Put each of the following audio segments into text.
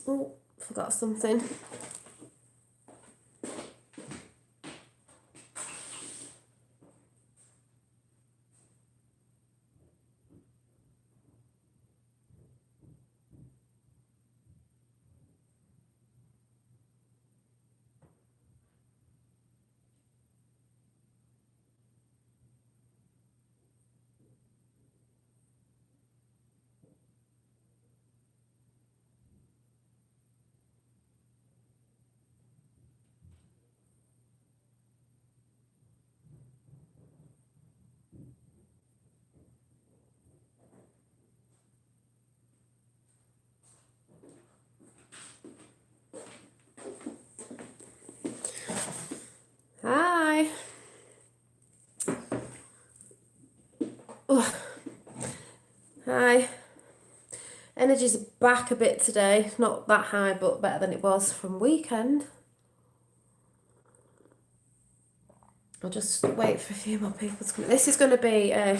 Oh, forgot something. Hi. Oh, hi. Energy's back a bit today. Not that high, but better than it was from weekend. I'll just wait for a few more people to come. This is going to be, I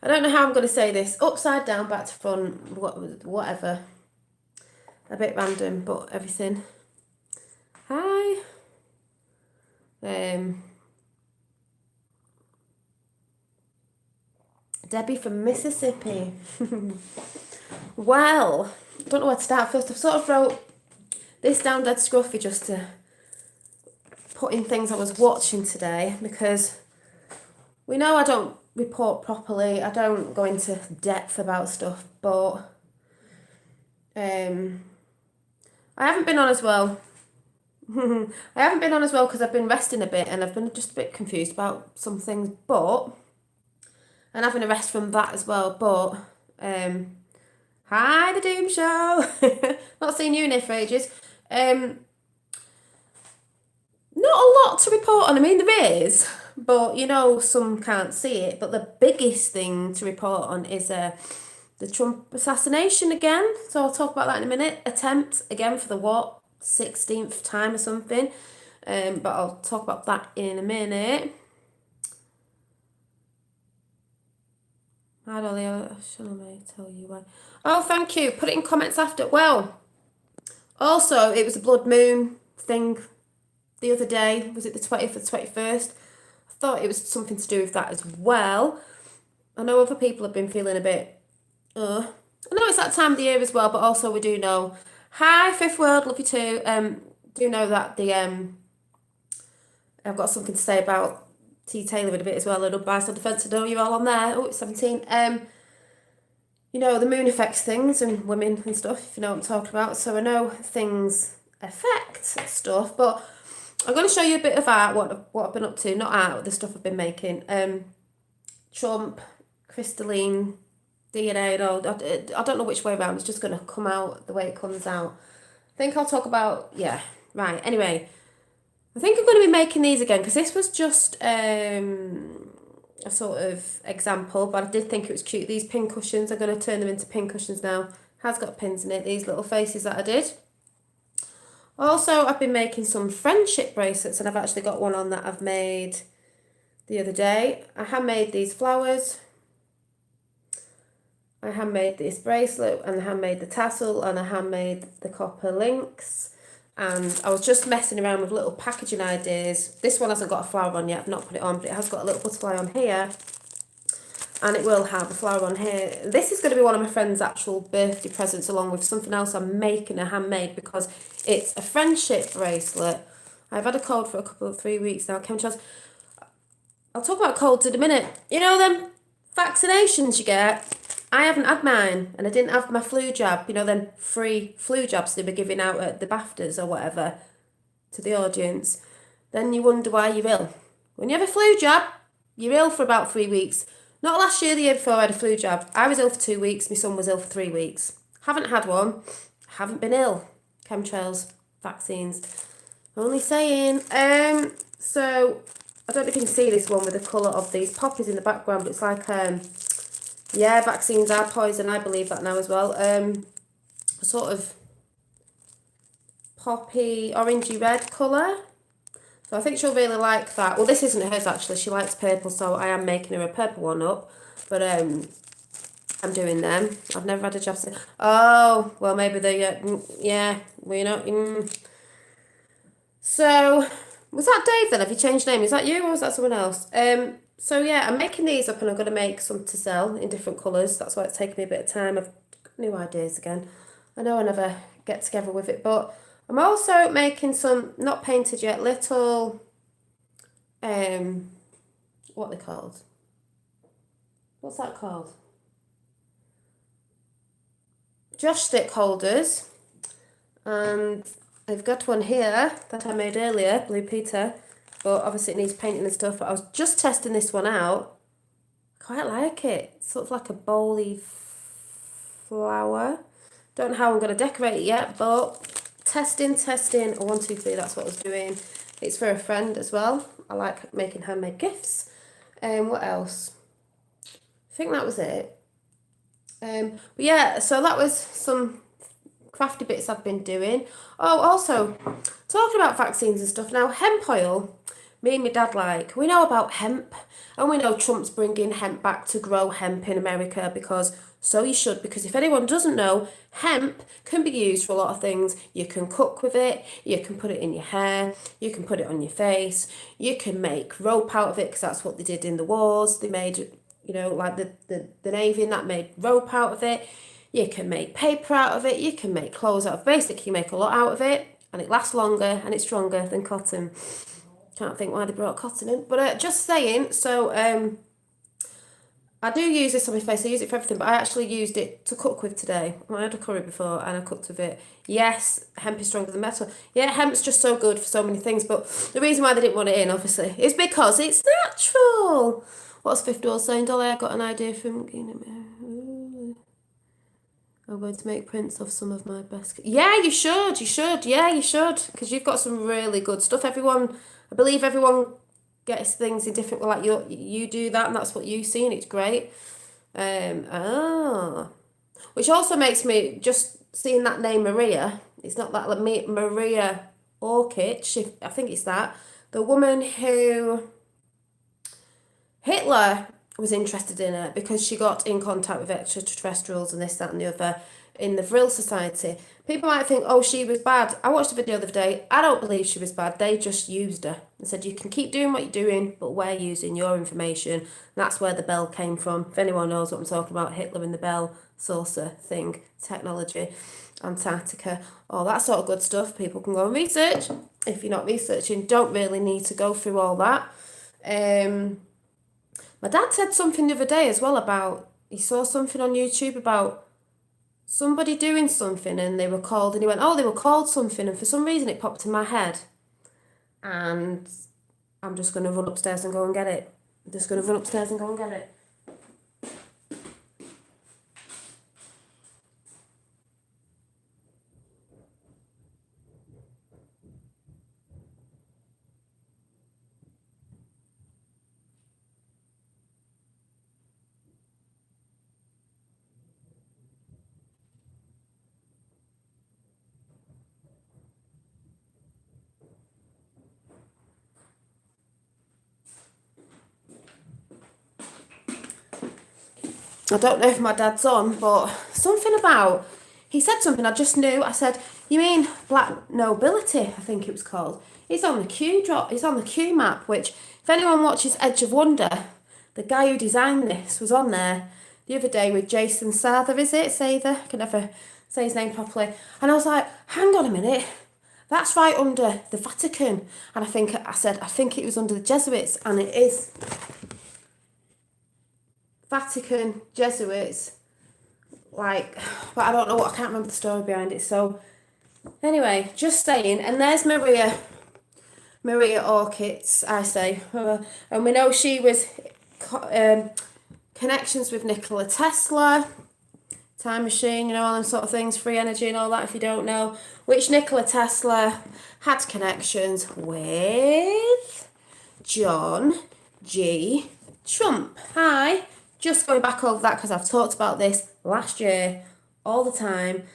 don't know how I'm going to say this. Upside down, back to front, whatever. A bit random, but everything. Hi. Debbie from Mississippi. Well, I don't know where to start first. I've sort of wrote this down dead scruffy just to put in things I was watching today, because we know I don't report properly. I don't go into depth about stuff, but I haven't been on as well. I haven't been on as well because I've been resting a bit and I've been just a bit confused about some things, and having a rest from that as well. But hi, the Doom Show. Not seen you in here for ages. Not a lot to report on. I mean, there is, but some can't see it. But the biggest thing to report on is the Trump assassination again. So I'll talk about that in a minute. Attempt again for the 16th time or something. But I'll talk about that in a minute. Hi, Dolly. Shall I tell you why? Oh, thank you. Put it in comments after. Well, also, it was a blood moon thing the other day. Was it the 20th or the 21st? I thought it was something to do with that as well. I know other people have been feeling a bit, I know it's that time of the year as well, but also we do know, hi, Fifth World, love you too. Do know that I've got something to say about T. Taylor in a bit as well, a little bias on defence. I know you're all on there. Oh, it's 17. The moon affects things and women and stuff, if you know what I'm talking about. So I know things affect stuff, but I'm going to show you a bit of art, what I've been up to, not art, the stuff I've been making. Trump, crystalline, DNA and all. I don't know which way around. It's just going to come out the way it comes out. I think I'll talk about, yeah, right. Anyway, I think I'm going to be making these again because this was just a sort of example, but I did think it was cute. These pin cushions, I'm going to turn them into pin cushions now. Has got pins in it, these little faces that I did. Also, I've been making some friendship bracelets, and I've actually got one on that I've made the other day. I handmade these flowers. I handmade this bracelet, and I handmade the tassel, and I handmade the copper links. And I was just messing around with little packaging ideas. This one hasn't got a flower on yet. I've not put it on, but it has got a little butterfly on here. And it will have a flower on here. This is going to be one of my friend's actual birthday presents, along with something else I'm making, a handmade, because it's a friendship bracelet. I've had a cold for 3 weeks now. Chemtrails. I'll talk about colds in a minute. You know them vaccinations you get? I haven't had mine, and I didn't have my flu jab. You know them free flu jabs they were giving out at the BAFTAs or whatever to the audience. Then you wonder why you're ill. When you have a flu jab, you're ill for about 3 weeks. Not last year, the year before I had a flu jab. I was ill for 2 weeks. My son was ill for 3 weeks. Haven't had one. Haven't been ill. Chemtrails, vaccines. Only saying. So I don't know if you can see this one with the colour of these poppies in the background, but it's like yeah, vaccines are poison. I believe that now as well. A sort of poppy, orangey red colour. So I think she'll really like that. Well, this isn't hers actually. She likes purple, so I am making her a purple one up. But I'm doing them. I've never had a job since. Oh, well, maybe they, yeah, we're not. So, was that Dave then? Have you changed name? Is that you or is that someone else? So yeah, I'm making these up and I'm going to make some to sell in different colours. That's why it's taken me a bit of time. I've got new ideas again. I know I never get together with it, but I'm also making some, not painted yet, little, what are they called? What's that called? Josh stick holders. And I've got one here that I made earlier, Blue Peter, but obviously it needs painting and stuff. But I was just testing this one out. Quite like it. It's sort of like a bowly flower. Don't know how I'm going to decorate it yet, but testing. 1, 2, 3, that's what I was doing. It's for a friend as well. I like making handmade gifts. What else? I think that was it. But yeah, so that was some crafty bits I've been doing. Oh, also, talking about vaccines and stuff now, hemp oil, me and my dad we know about hemp, and we know Trump's bringing hemp back to grow hemp in America because, so you should, because if anyone doesn't know, hemp can be used for a lot of things. You can cook with it, you can put it in your hair, you can put it on your face, you can make rope out of it because that's what they did in the wars. They made, like the Navy and that made rope out of it. You can make paper out of it, you can make clothes out of it. Basically, you make a lot out of it and it lasts longer and it's stronger than cotton. Can't think why they brought cotton in. But just saying, so I do use this on my face. I use it for everything, but I actually used it to cook with today. I had a curry before and I cooked with it. Yes, hemp is stronger than metal. Yeah, hemp's just so good for so many things. But the reason why they didn't want it in, obviously, is because it's natural. What's 50 all saying, Dolly? I got an idea from... I'm going to make prints of some of my best... Yeah, you should. Yeah, you should. Because you've got some really good stuff. I believe everyone gets things in different... Like, you do that and that's what you see and it's great. Which also makes me... Just seeing that name Maria. It's not that like Maria Orchid. I think it's that. The woman who... Hitler was interested in her because she got in contact with extraterrestrials and this, that and the other in the Vril Society. People might think, oh, she was bad. I watched a video the other day. I don't believe she was bad. They just used her and said, you can keep doing what you're doing, but we're using your information. And that's where the bell came from. If anyone knows what I'm talking about, Hitler and the bell saucer thing, technology, Antarctica, all that sort of good stuff. People can go and research. If you're not researching, don't really need to go through all that. My dad said something the other day as well about, he saw something on YouTube about somebody doing something and they were called, and he went, oh, they were called something, and for some reason it popped in my head. And I'm just going to run upstairs and go and get it. I don't know if my dad's on, but something about, he said something I just knew. I said, you mean Black Nobility, I think it was called. He's on the Q map, which if anyone watches Edge of Wonder, the guy who designed this was on there the other day with Jason Sather, is it? Sather? I can never say his name properly. And I was like, hang on a minute. That's right under the Vatican. And I think it was under the Jesuits, and it is. Vatican, Jesuits, but I don't know I can't remember the story behind it. So anyway, just saying, and there's Maria Orchids, I say, and we know she was connections with Nikola Tesla, time machine, all them sort of things, free energy and all that. If you don't know, which Nikola Tesla had connections with John G. Trump. Hi. Just going back over that because I've talked about this last year all the time.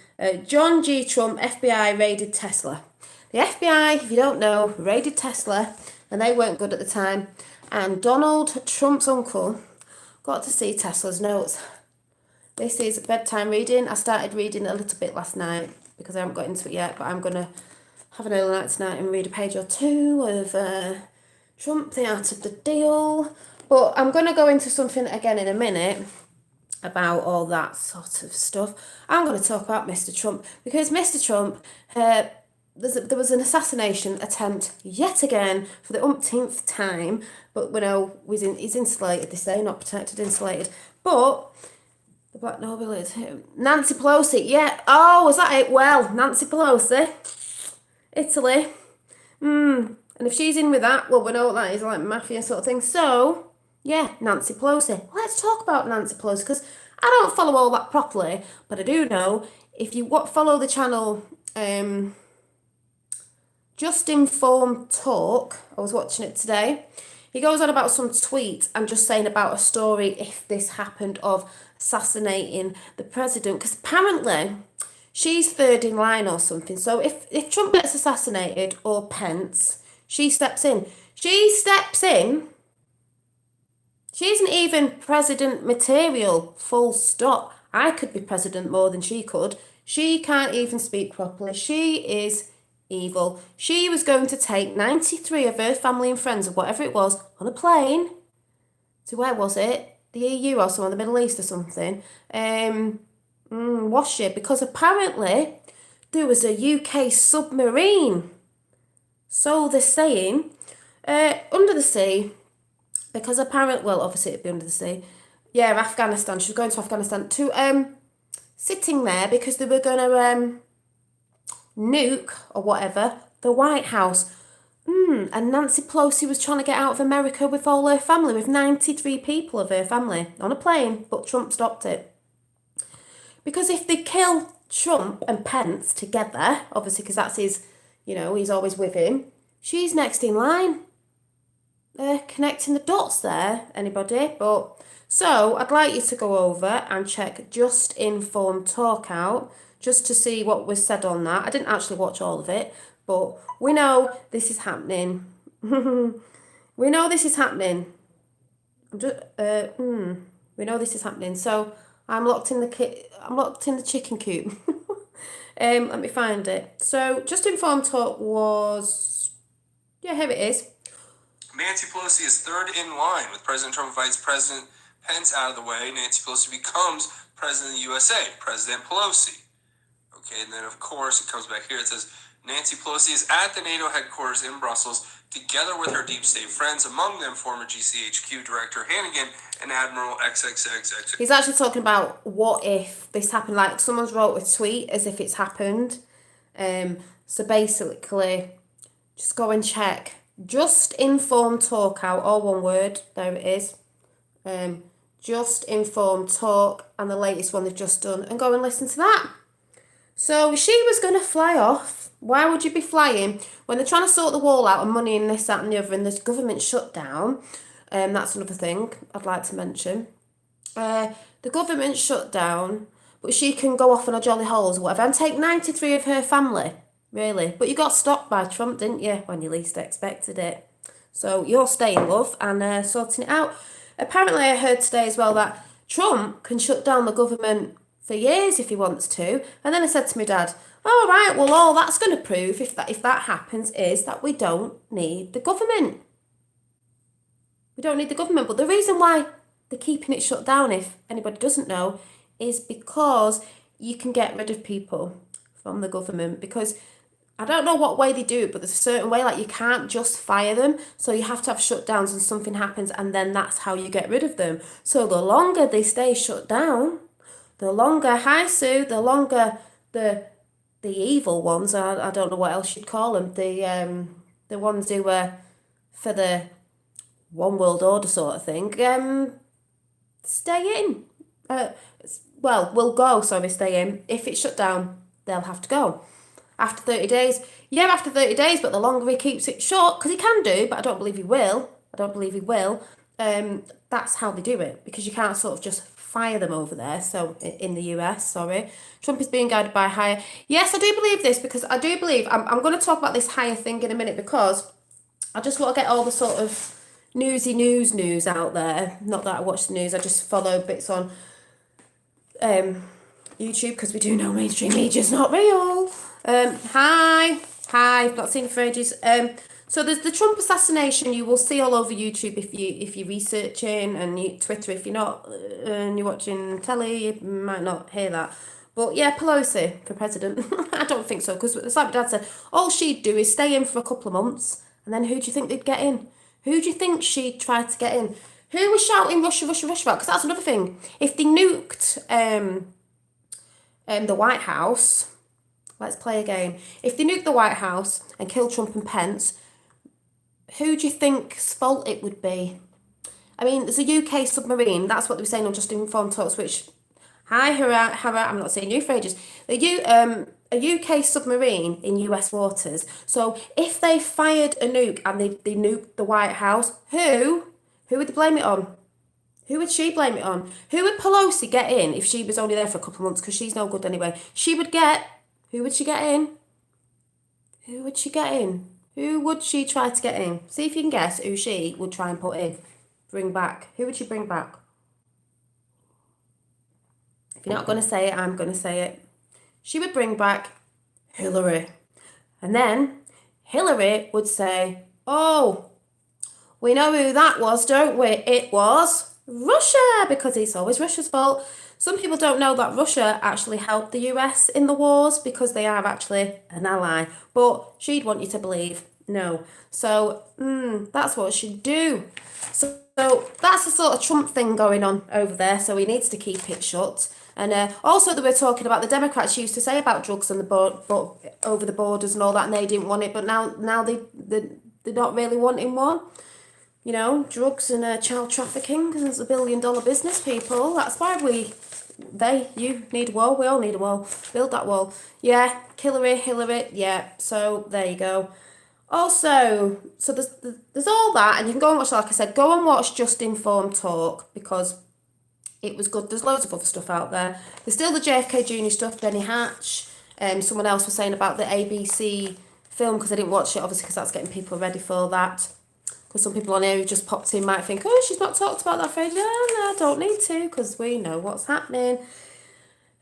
John G. Trump, FBI raided Tesla. The FBI, if you don't know, raided Tesla and they weren't good at the time. And Donald Trump's uncle got to see Tesla's notes. This is bedtime reading. I started reading a little bit last night because I haven't got into it yet, but I'm going to have an early night tonight and read a page or two of Trump, The Art of the Deal. But I'm going to go into something again in a minute about all that sort of stuff. I'm going to talk about Mr. Trump because Mr. Trump, there was an assassination attempt yet again for the umpteenth time, but we know he's insulated this day, not protected, insulated. But the black nobility, Nancy Pelosi, yeah. Oh, was that it? Well, Nancy Pelosi, Italy. And if she's in with that, well, we know what that is, like mafia sort of thing. So, yeah, Nancy Pelosi. Let's talk about Nancy Pelosi because I don't follow all that properly, but I do know if you follow the channel Just Informed Talk, I was watching it today. He goes on about some tweet and just saying about a story if this happened of assassinating the president, because apparently she's third in line or something. So if Trump gets assassinated or Pence, she steps in. She steps in. She isn't even president material, full stop. I could be president more than she could. She can't even speak properly. She is evil. She was going to take 93 of her family and friends or whatever it was on a plane to, where was it? The EU or somewhere, the Middle East or something. Was she? Because apparently there was a UK submarine. So they're saying, under the sea, because apparently, well, obviously it'd be under the sea. Yeah, Afghanistan. She was going to Afghanistan to sitting there because they were going to nuke or whatever the White House. And Nancy Pelosi was trying to get out of America with all her family, with 93 people of her family on a plane, but Trump stopped it. Because if they kill Trump and Pence together, obviously because that's his, he's always with him, she's next in line. Connecting the dots there, anybody? But so I'd like you to go over and check Just Informed Talk out just to see what was said on that. I didn't actually watch all of it, but we know this is happening. We know this is happening. We know this is happening. So I'm locked in the chicken coop. Let me find it. So Just Informed Talk was, yeah, here it is. Nancy Pelosi is third in line with President Trump invites President Pence out of the way. Nancy Pelosi becomes President of the USA, President Pelosi. Okay, and then of course it comes back here. It says Nancy Pelosi is at the NATO headquarters in Brussels together with her deep state friends, among them former GCHQ Director Hannigan and Admiral XXXX. He's actually talking about what if this happened, like someone's wrote a tweet as if it's happened. So basically, just go and check Just Informed Talk out, all one word, there it is. Just Informed Talk, and the latest one they've just done, and go and listen to that. So she was going to fly off. Why would you be flying when they're trying to sort the wall out and money and this, that and the other, and there's government shutdown? That's another thing I'd like to mention. The government shut down, but she can go off on a jolly holes or whatever and take 93 of her family. Really? But you got stopped by Trump, didn't you? When you least expected it. So you're staying, love, and sorting it out. Apparently I heard today as well that Trump can shut down the government for years if he wants to. And then I said to my dad, all right, well, all that's going to prove, if that happens, is that we don't need the government. We don't need the government. But the reason why they're keeping it shut down, if anybody doesn't know, is because you can get rid of people from the government. Because I don't know what way they do it, but there's a certain way, like you can't just fire them. So you have to have shutdowns and something happens, and then that's how you get rid of them. So the longer they stay shut down, the longer, hi Sue, the longer the evil ones, I don't know what else you'd call them, the ones who were for the one world order sort of thing, stay in. Stay in. If it's shut down, they'll have to go. After 30 days, but the longer he keeps it short, because he can do, but I don't believe he will, that's how they do it, because you can't sort of just fire them over there. So in the US, sorry, Trump is being guided by higher. Yes, I do believe this, because I do believe, I'm going to talk about this higher thing in a minute, because I just want to get all the sort of newsy news out there. Not that I watch the news, I just follow bits on YouTube, because we do know mainstream media's not real. Hi, I've not seen you for ages. So there's the Trump assassination. You will see all over YouTube if you're researching, and Twitter if you're not, and you're watching telly, you might not hear that. But yeah, Pelosi for president. I don't think so, because it's like my dad said, all she'd do is stay in for a couple of months, and then who do you think they'd get in? Who do you think she'd try to get in? Who was shouting Russia, Russia, Russia about? Because that's another thing. If they nuked the White House, let's play a game. If they nuked the White House and killed Trump and Pence, who do you think's fault it would be? I mean, there's a UK submarine. That's what they were saying on Just Informed Talks, which, hi, hurrah, hurrah, I'm not saying you for ages. A UK submarine in US waters. So if they fired a nuke and they nuked the White House, who would they blame it on? Who would she blame it on? Who would Pelosi get in if she was only there for a couple of months, because she's no good anyway? Who would she get in? Who would she get in? Who would she try to get in? See if you can guess who she would try and put in. Bring back. Who would she bring back? If you're not going to say it, I'm going to say it. She would bring back Hillary. And then Hillary would say, oh, we know who that was, don't we? It was Russia, because it's always Russia's fault. Some people don't know that Russia actually helped the US in the wars, because they are actually an ally. But she'd want you to believe no. So that's what she'd do. So that's the sort of Trump thing going on over there. So he needs to keep it shut. And also, they were talking about the Democrats used to say about drugs and over the borders and all that, and they didn't want it. But now they're not really wanting one. You know, drugs and child trafficking is a $1 billion business, people. That's why you need a wall. We all need a wall. Build that wall. Yeah, Hillary. Yeah, so there you go. Also, so there's all that, and you can go and watch, like I said, go and watch Just Informed Talk, because it was good. There's loads of other stuff out there. There's still the JFK Jr. stuff, Benny Hatch. Someone else was saying about the ABC film, because I didn't watch it, obviously, because that's getting people ready for that. Because some people on here who just popped in might think, oh, she's not talked about that for ages. No, I don't need to, because we know what's happening.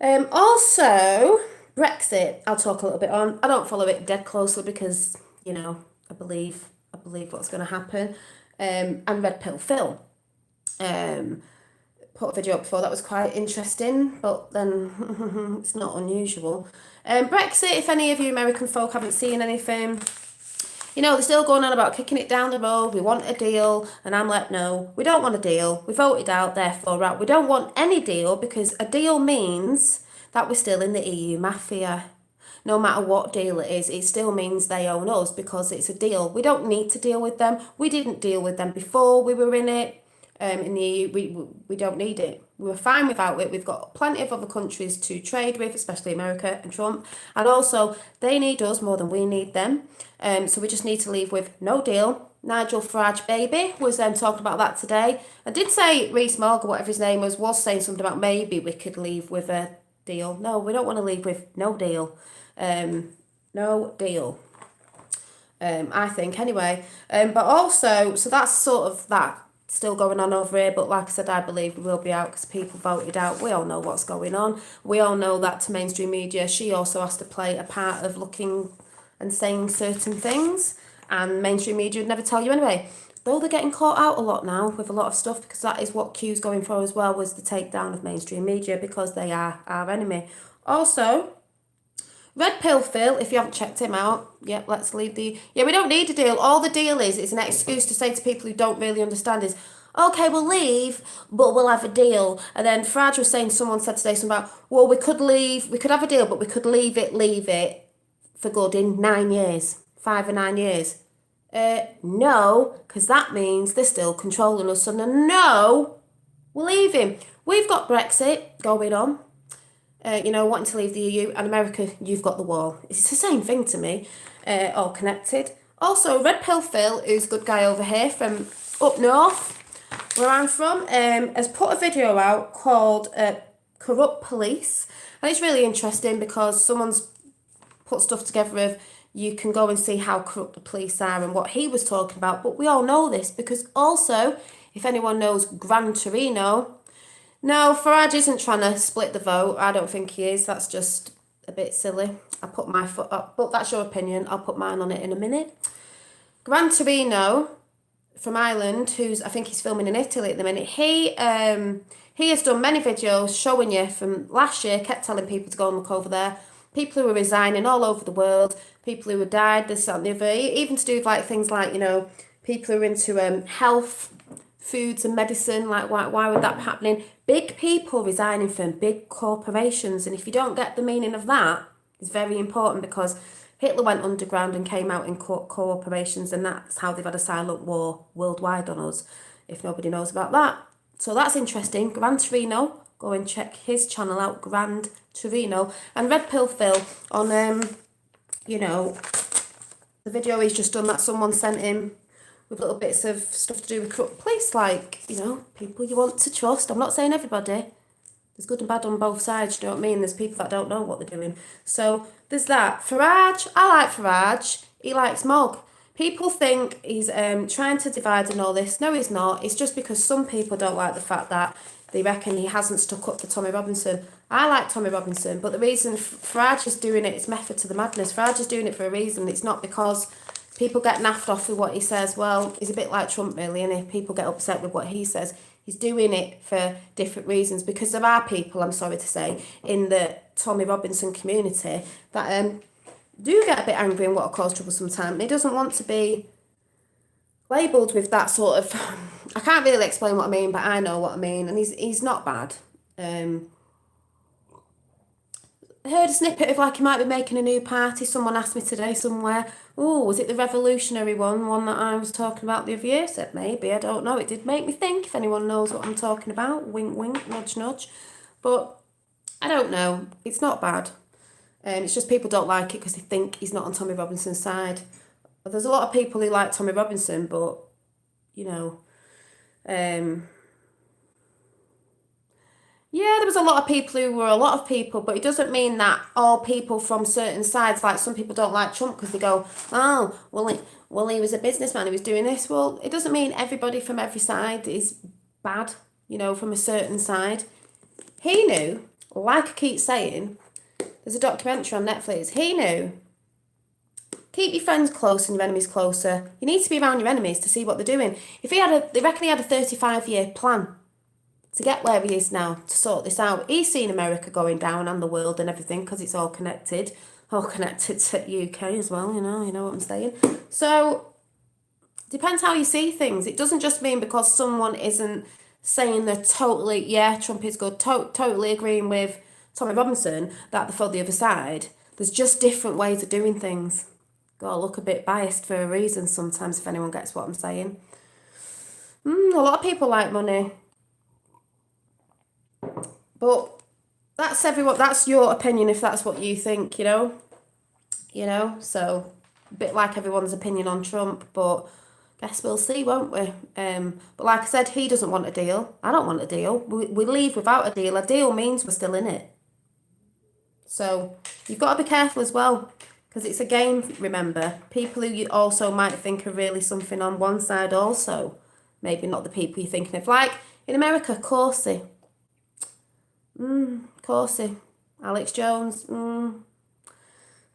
Also, Brexit, I'll talk a little bit on. I don't follow it dead closely, because, you know, I believe what's going to happen. And Red Pill Phil. Put a video up before, that was quite interesting, but then it's not unusual. Brexit, if any of you American folk haven't seen anything, you know, they're still going on about kicking it down the road. We want a deal. And I'm like, no, we don't want a deal. We voted out, therefore out. We don't want any deal, because a deal means that we're still in the EU mafia. No matter what deal it is, it still means they own us, because it's a deal. We don't need to deal with them. We didn't deal with them before we were in it. In the EU, we don't need it. We were fine without it. We've got plenty of other countries to trade with, especially America and Trump. And also, they need us more than we need them. So we just need to leave with no deal. Nigel Farage baby was talking about that today. I did say Rees Mogg, whatever his name was saying something about maybe we could leave with a deal. No, we don't want to leave with no deal. No deal. I think anyway. But also, so that's sort of that still going on over here, but like I said, I believe we will be out, because people voted out. We all know what's going on. We all know that to mainstream media, she also has to play a part of looking and saying certain things, and mainstream media would never tell you anyway. Though they're getting caught out a lot now with a lot of stuff, because that is what Q's going for as well, was the takedown of mainstream media, because they are our enemy. Also, Red Pill Phil, if you haven't checked him out, let's leave we don't need a deal. All the deal is an excuse to say to people who don't really understand is, okay, we'll leave, but we'll have a deal. And then Farage was saying, someone said today something about, well, we could have a deal, but we could leave it for good in 9 years, 5 or 9 years. No, because that means they're still controlling us. So no, we're leaving. We've got Brexit going on. Wanting to leave the EU, and America, you've got the wall. It's the same thing to me, all connected. Also, Red Pill Phil, who's a good guy over here from up north, where I'm from, has put a video out called Corrupt Police. And it's really interesting, because someone's put stuff together of, you can go and see how corrupt the police are and what he was talking about. But we all know this, because also, if anyone knows Gran Torino, No, Farage isn't trying to split the vote. I don't think he is. That's just a bit silly. I put my foot up, but that's your opinion. I'll put mine on it in a minute. Gran Torino from Ireland, who's I think he's filming in Italy at the minute. He has done many videos showing you from last year. Kept telling people to go and look over there. People who are resigning all over the world. People who have died. This that, and the other. Even to do with like things like people who are into health, foods and medicine. Like why would that be happening? Big people resigning from big corporations, and if you don't get the meaning of that, it's very important because Hitler went underground and came out in corporations, and that's how they've had a silent war worldwide on us, if nobody knows about that. So that's interesting. Gran Torino, go and check his channel out, Grand Torino. And Red Pill Phil on, the video he's just done that someone sent him with little bits of stuff to do with corrupt police, like, people you want to trust. I'm not saying everybody. There's good and bad on both sides, you know what I mean? There's people that don't know what they're doing. So there's that. Farage, I like Farage. He likes Mog. People think he's trying to divide and all this. No, he's not. It's just because some people don't like the fact that they reckon he hasn't stuck up for Tommy Robinson. I like Tommy Robinson, but the reason Farage is doing it is method to the madness. Farage is doing it for a reason. It's not because people get naffed off with what he says. Well, he's a bit like Trump, really, and if people get upset with what he says, he's doing it for different reasons, because there are people, I'm sorry to say, in the Tommy Robinson community that do get a bit angry and want to cause trouble sometimes. He doesn't want to be labelled with that sort of... I can't really explain what I mean, but I know what I mean, and he's not bad. I heard a snippet of like he might be making a new party. Someone asked me today somewhere, oh, was it the revolutionary one that I was talking about the other year? I said maybe, I don't know. It did make me think, if anyone knows what I'm talking about. Wink, wink, nudge, nudge. But I don't know. It's not bad. It's just people don't like it because they think he's not on Tommy Robinson's side. There's a lot of people who like Tommy Robinson, but, yeah, there was a lot of people who were a lot of people, but it doesn't mean that all people from certain sides, like some people don't like Trump because they go, oh, well, he was a businessman, he was doing this. Well, it doesn't mean everybody from every side is bad, from a certain side. He knew, like I keep saying, there's a documentary on Netflix, he knew, keep your friends close and your enemies closer. You need to be around your enemies to see what they're doing. If they reckon he had a 35-year plan to get where he is now, to sort this out. He's seen America going down and the world and everything because it's all connected to UK as well, you know what I'm saying. So, depends how you see things. It doesn't just mean because someone isn't saying they're totally, yeah, Trump is good, totally agreeing with Tommy Robinson, that they're for the other side. There's just different ways of doing things. Gotta look a bit biased for a reason sometimes, if anyone gets what I'm saying. A lot of people like money. But that's everyone. That's your opinion if that's what you think, so a bit like everyone's opinion on Trump, but guess we'll see, won't we? But like I said, he doesn't want a deal. I don't want a deal. We leave without a deal. A deal means we're still in it. So you've got to be careful as well, because it's a game, remember. People who you also might think are really something on one side also, maybe not the people you're thinking of. Like in America, Corsi. Corsi. Alex Jones.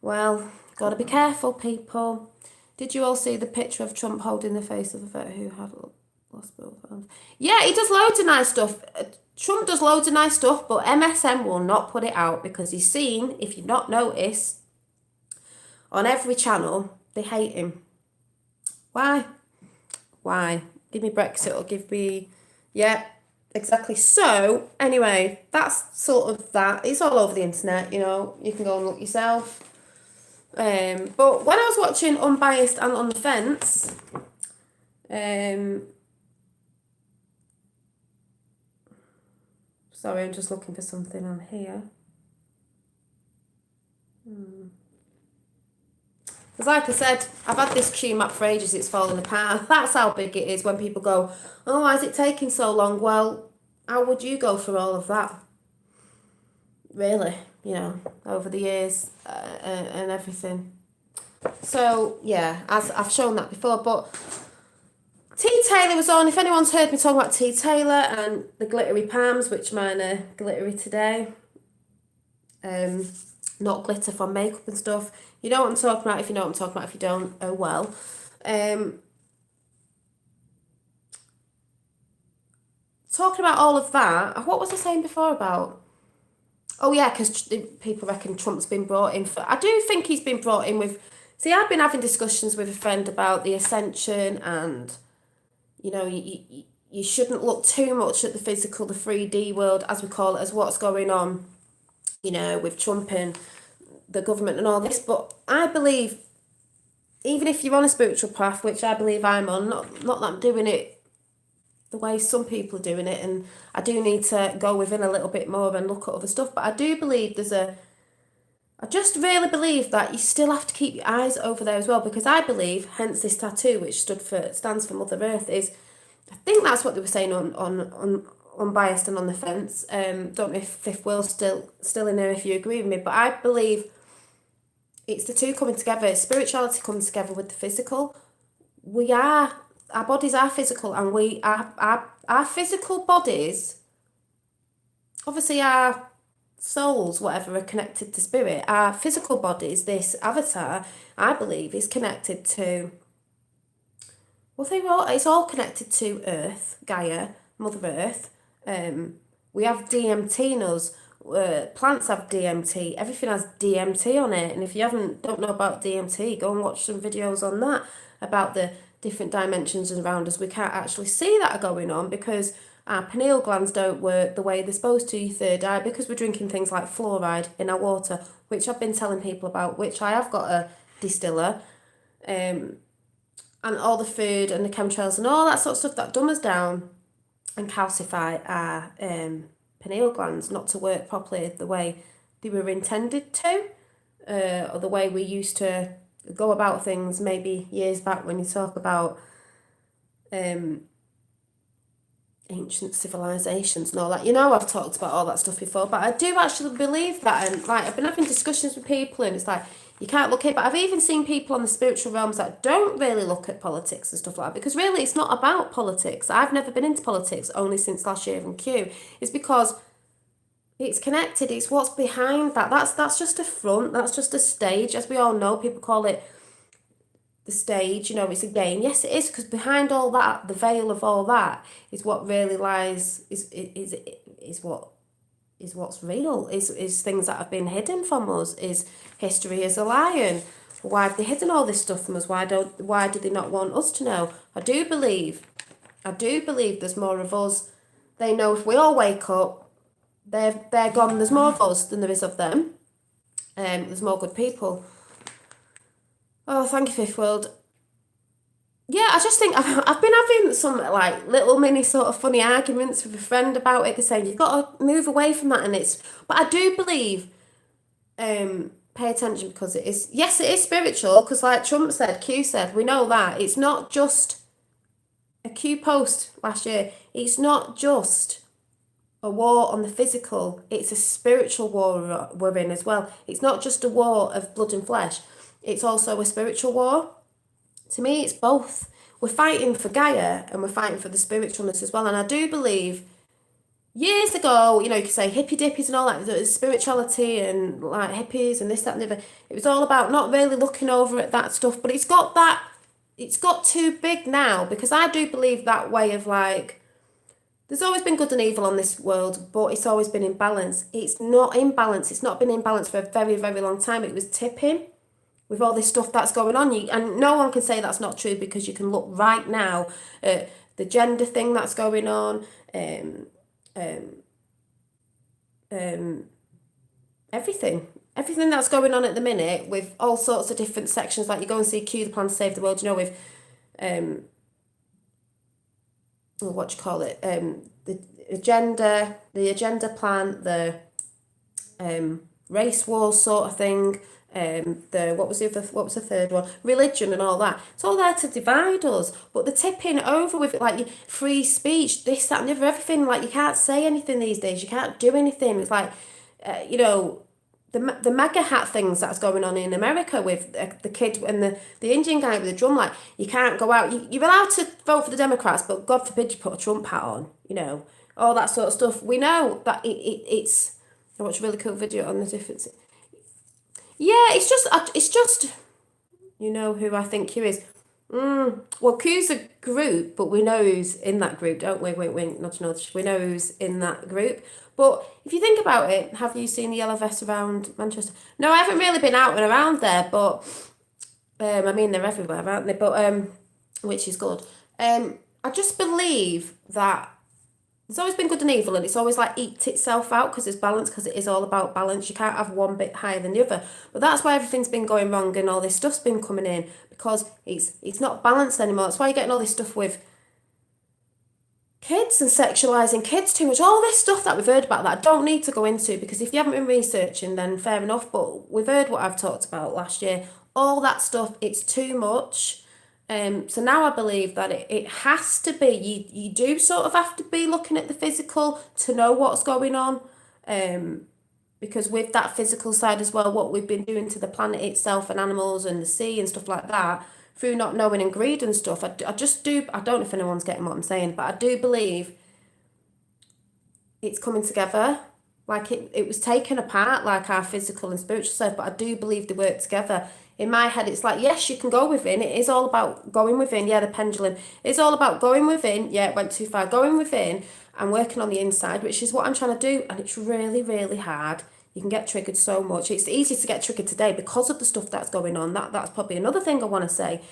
Well, gotta be careful, people. Did you all see the picture of Trump holding the face of a vet who had lost both arms? Yeah, he does loads of nice stuff. Trump does loads of nice stuff, but MSM will not put it out because he's seen, if you've not noticed, on every channel, they hate him. Why? Give me Brexit or give me... Yeah, exactly. So, anyway, that's sort of that. It's all over the internet, You can go and look yourself. But when I was watching Unbiased and On the Fence, sorry, I'm just looking for something on here. Because like I said, I've had this tune map for ages, it's falling apart. That's how big it is when people go, oh, why is it taking so long? Well, how would you go for all of that? Really, over the years and everything. So, yeah, as I've shown that before, but T Taylor was on. If anyone's heard me talk about T Taylor and the glittery palms, which mine are glittery today, not glitter from makeup and stuff. You know what I'm talking about. If you know what I'm talking about, if you don't, oh well. Talking about all of that, what was I saying before about? Oh yeah, because people reckon Trump's been brought in for. I do think he's been brought in with. See, I've been having discussions with a friend about the ascension, and you shouldn't look too much at the physical, the 3D world, as we call it, as what's going on, with Trump and the government and all this. But I believe, even if you're on a spiritual path, which I believe I'm on, not that I'm doing it the way some people are doing it, and I do need to go within a little bit more and look at other stuff, but I do believe I just really believe that you still have to keep your eyes over there as well, because I believe, hence this tattoo, which stands for Mother Earth, is, I think that's what they were saying on Unbiased and on the Fence. Don't know if Fifth Will's still in there, if you agree with me, but I believe it's the two coming together. Spirituality comes together with the physical. Our bodies are physical, and our physical bodies, obviously our souls, whatever, are connected to spirit. Our physical bodies, this avatar, I believe, is connected to, it's all connected to Earth, Gaia, Mother Earth. We have DMT in us. Plants have DMT. Everything has DMT on it. And if you don't know about DMT, go and watch some videos on that, about the different dimensions around us. We can't actually see that going on because our pineal glands don't work the way they're supposed to, your third eye, because we're drinking things like fluoride in our water, which I've been telling people about, which I have got a distiller, and all the food and the chemtrails and all that sort of stuff that dumb us down and calcify our pineal glands not to work properly the way they were intended to, or the way we used to go about things maybe years back, when you talk about ancient civilizations and all that. I've talked about all that stuff before, but I do actually believe that, and like I've been having discussions with people, and it's like you can't look at it, but I've even seen people on the spiritual realms that don't really look at politics and stuff like that, because really it's not about politics. I've never been into politics, only since last year in Q. It's because it's connected. It's what's behind that. That's just a front. That's just a stage. As we all know, people call it the stage. It's a game. Yes, it is, because behind all that, the veil of all that, is what really lies. Is what's real. Is things that have been hidden from us. Is history is a lie. And why have they hidden all this stuff from us? Why do they not want us to know? I do believe there's more of us. They know if we all wake up, they're gone. There's more of us than there is of them. There's more good people. Oh, thank you, Fifth World. Yeah, I just think I've been having some like little mini sort of funny arguments with a friend about it. They're saying you've got to move away from that, but I do believe, pay attention, because it is spiritual, because like Trump said, Q said, we know that it's not just a Q post last year. It's not just a war on the physical, it's a spiritual war we're in as well. It's not just a war of blood and flesh, it's also a spiritual war. To me, it's both. We're fighting for Gaia and we're fighting for the spiritualness as well. And I do believe years ago, you can say hippie dippies and all that, spirituality and like hippies and this, that, and the other. It was all about not really looking over at that stuff, but it's got too big now, because I do believe that way of like, there's always been good and evil on this world, but it's always been in balance. It's not in balance. It's not been in balance for a very, very long time. It was tipping with all this stuff that's going on. And no one can say that's not true, because you can look right now at the gender thing that's going on, everything that's going on at the minute, with all sorts of different sections. Like you go and see Q, the Plan to Save the World, with what do you call it? The agenda plan, the race war sort of thing. What was the third one? Religion and all that. It's all there to divide us. But the tipping over with it, like free speech, this, that, and the other, everything. Like you can't say anything these days. You can't do anything. It's like, the mega hat things that's going on in America with the kid and the Indian guy with the drum, like, you can't go out. You're allowed to vote for the Democrats, but God forbid you put a Trump hat on, all that sort of stuff. We know that it's. I watched a really cool video on the difference. Yeah, it's just you know who I think Q is. Well, Q's a group, but we know who's in that group, don't we? Wink, wink, nudge, nudge. We know who's in that group. But if you think about it, have you seen the yellow vests around Manchester? No, I haven't really been out and around there, but I mean they're everywhere, aren't they? But which is good. I just believe that there's always been good and evil, and it's always like eked itself out because there's balance, because it is all about balance. You can't have one bit higher than the other. But that's why everything's been going wrong and all this stuff's been coming in, because it's not balanced anymore. That's why you're getting all this stuff with kids and sexualising kids too much. All this stuff that we've heard about that I don't need to go into, because if you haven't been researching, then fair enough. But we've heard what I've talked about last year. All that stuff, it's too much. So now I believe that it has to be, you do sort of have to be looking at the physical to know what's going on. Because with that physical side as well, what we've been doing to the planet itself and animals and the sea and stuff like that, through not knowing and greed and stuff, I just do, I don't know if anyone's getting what I'm saying, but I do believe it's coming together. Like it was taken apart, like our physical and spiritual self, but I do believe they work together. In my head, it's like, yes, you can go within. It is all about going within. Yeah, the pendulum. It's all about going within. Yeah, it went too far. Going within and working on the inside, which is what I'm trying to do. And it's really, really hard. You can get triggered so much. It's easy to get triggered today because of the stuff that's going on. That's probably another thing I want to say.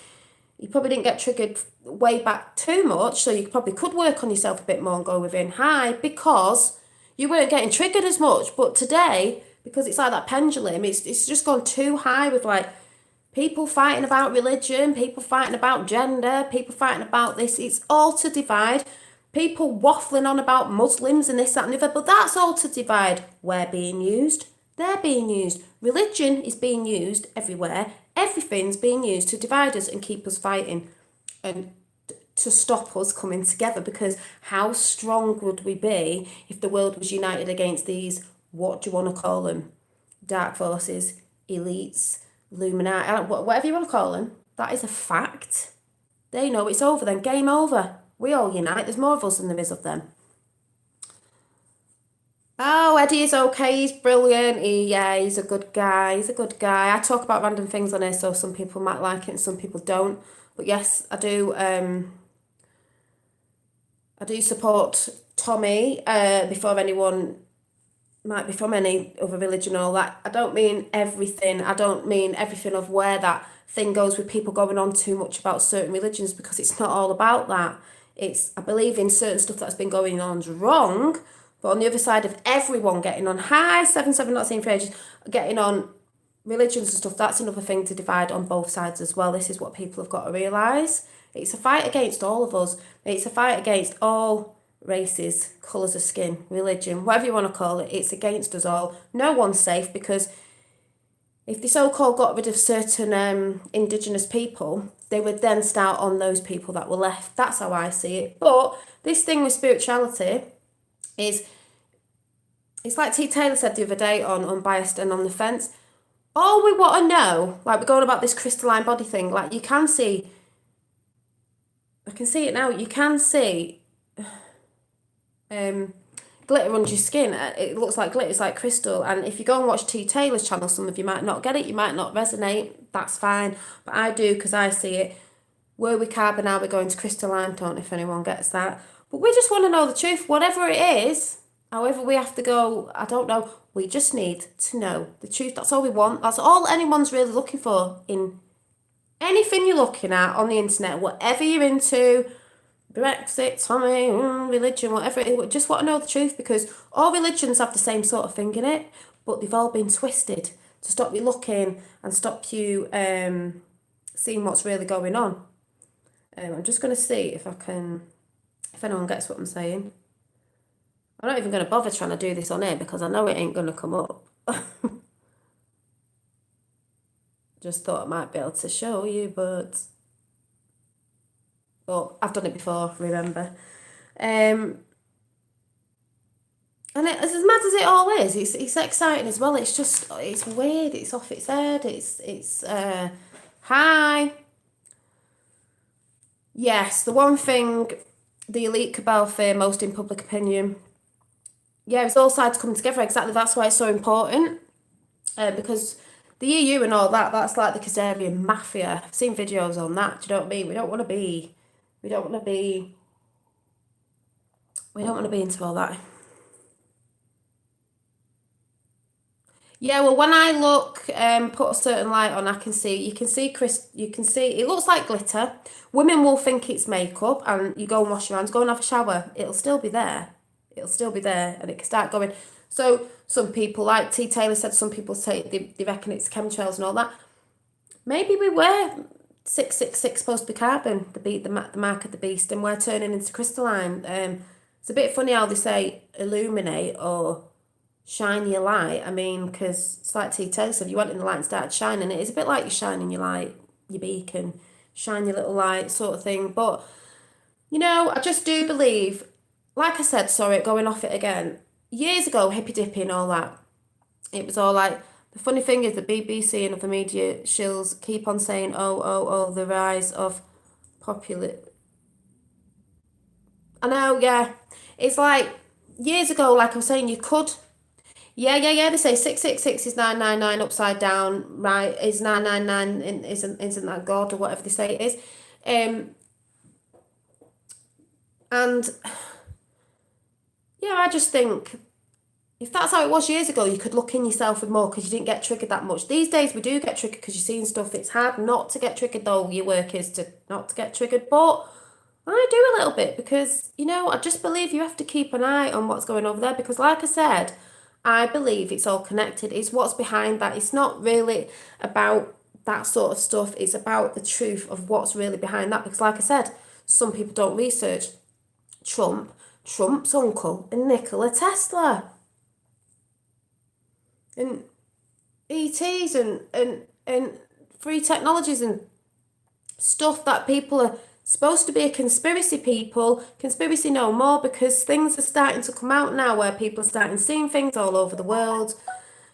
You probably didn't get triggered way back too much, so you probably could work on yourself a bit more and go within high because you weren't getting triggered as much. But today, because it's like that pendulum, it's just gone too high with like people fighting about religion, people fighting about gender, people fighting about this. It's all to divide. People waffling on about Muslims and this, that, and the other, but that's all to divide. We're being used. They're being used. Religion is being used everywhere. Everything's being used to divide us and keep us fighting and to stop us coming together, because how strong would we be if the world was united against these, what do you want to call them? Dark forces, elites, Illuminati, whatever you want to call them. That is a fact. They know it's over then. Game over. We all unite. There's more of us than there is of them. Oh, Eddie is okay. He's brilliant. He's a good guy. He's a good guy. I talk about random things on here, so some people might like it and some people don't. But yes, I do. I do support Tommy. Before anyone might be from any other religion or all that. I don't mean everything. I don't mean everything of where that thing goes with people going on too much about certain religions, because it's not all about that. I believe in certain stuff that's been going on's wrong, but on the other side of everyone getting on, hi, 7-7, not seen for ages, getting on religions and stuff, that's another thing to divide on both sides as well. This is what people have got to realise. It's a fight against all of us. It's a fight against all races, colours of skin, religion, whatever you want to call it. It's against us all. No one's safe, because if they so-called got rid of certain indigenous people, they would then start on those people that were left. That's how I see it. But this thing with spirituality is, it's like T. Taylor said the other day on Unbiased and on the Fence. All we want to know, like we're going about this crystalline body thing, like you can see, I can see it now, you can see glitter under your skin. It looks like glitter, it's like crystal. And if you go and watch T. Taylor's channel, some of you might not get it, you might not resonate, that's fine. But I do, because I see it. Were we carbon, now we're going to crystalline, don't know if anyone gets that. But we just want to know the truth, whatever it is, however we have to go, I don't know. We just need to know the truth. That's all we want. That's all anyone's really looking for in anything you're looking at on the internet, whatever you're into, brexit, Tommy, religion, whatever it is. We just want to know the truth, because all religions have the same sort of thing in it, but they've all been twisted to stop you looking and stop you seeing what's really going on. I'm just going to see if anyone gets what I'm saying. I'm not even going to bother trying to do this on air, because I know it ain't going to come up. Just thought I might be able to show you, but I've done it before, remember. And as mad as it all is, it's exciting as well. It's just, it's weird. It's off its head. Hi. Yes, the one thing, the elite cabal fear most in public opinion. Yeah, it's all sides coming together. Exactly. That's why it's so important. Because the EU and all that, that's like the Khazarian mafia. I've seen videos on that. Do you know what I mean? We don't want to be, we don't want to be into all that. Yeah, well, when I look, put a certain light on, I can see, you can see, it looks like glitter. Women will think it's makeup, and you go and wash your hands, go and have a shower. It'll still be there. It'll still be there, and it can start going. So some people, like T. Taylor said, some people say they reckon it's chemtrails and all that. Maybe we were 666 supposed to be carbon, the mark of the beast, and we're turning into crystalline. It's a bit funny how they say illuminate or shine your light. I mean, because it's like T Taylor said, you went in the light and started shining. It is a bit like you're shining your light, your beacon, shine your little light sort of thing. But, I just do believe, like I said, sorry, going off it again, years ago, hippy dippy and all that, it was all like, the funny thing is the BBC and other media shills keep on saying, the rise of popular. I know, yeah. It's like, years ago, like I was saying, you could. Yeah. They say 666 is 999 upside down, right? Is 999 isn't that God or whatever they say it is, and yeah, I just think if that's how it was years ago, you could look in yourself with more because you didn't get triggered that much. These days we do get triggered because you're seeing stuff. It's hard not to get triggered though. Your work is to not to get triggered, but I do a little bit because, I just believe you have to keep an eye on what's going over there because, like I said, I believe it's all connected. It's what's behind that. It's not really about that sort of stuff. It's about the truth of what's really behind that because, like I said, some people don't research Trump's uncle, and Nikola Tesla, and ETs and free technologies and stuff that people are supposed to be a conspiracy no more because things are starting to come out now where people are starting seeing things all over the world.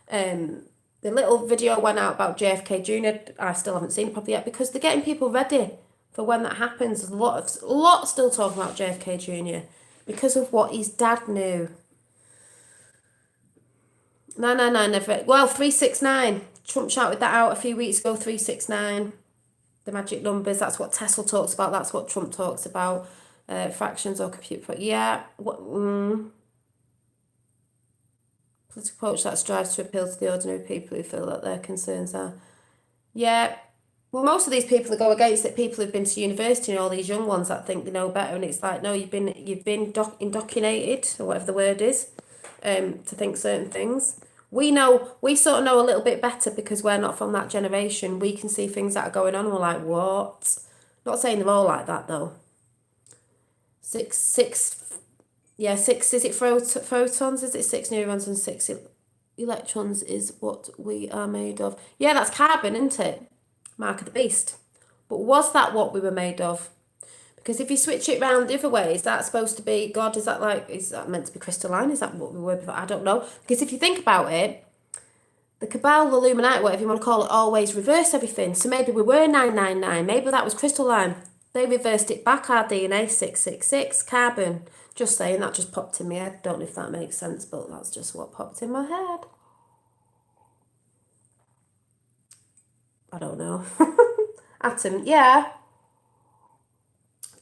The little video went out about JFK Jr. I still haven't seen it properly yet because they're getting people ready for when that happens. There's a lot still talking about JFK Jr. because of what his dad knew. 999 never. Well, 369. Trump shouted that out a few weeks ago. 369. The magic numbers. That's what Tesla talks about. That's what Trump talks about. Fractions or computer. Yeah. Political approach that strives to appeal to the ordinary people who feel that their concerns are. Yeah. Well, most of these people that go against it, people who've been to university and all these young ones that think they know better, and it's like, no, you've been indoctrinated or whatever the word is, to think certain things. We sort of know a little bit better because we're not from that generation. We can see things that are going on and we're like, what? Not saying they're all like that though. Six, is it photons? Is it 6 neurons and 6 electrons is what we are made of? Yeah, that's carbon, isn't it? Mark of the beast. But was that what we were made of? Because if you switch it round the other way, is that supposed to be God? Is that meant to be crystalline? Is that what we were before? I don't know. Because if you think about it, the Cabal, the Illuminati, whatever you want to call it, always reverse everything. So maybe we were 999. Maybe that was crystalline. They reversed it back, our DNA, 666, carbon. Just saying, that just popped in my head. Don't know if that makes sense, but that's just what popped in my head. I don't know. Atom, yeah.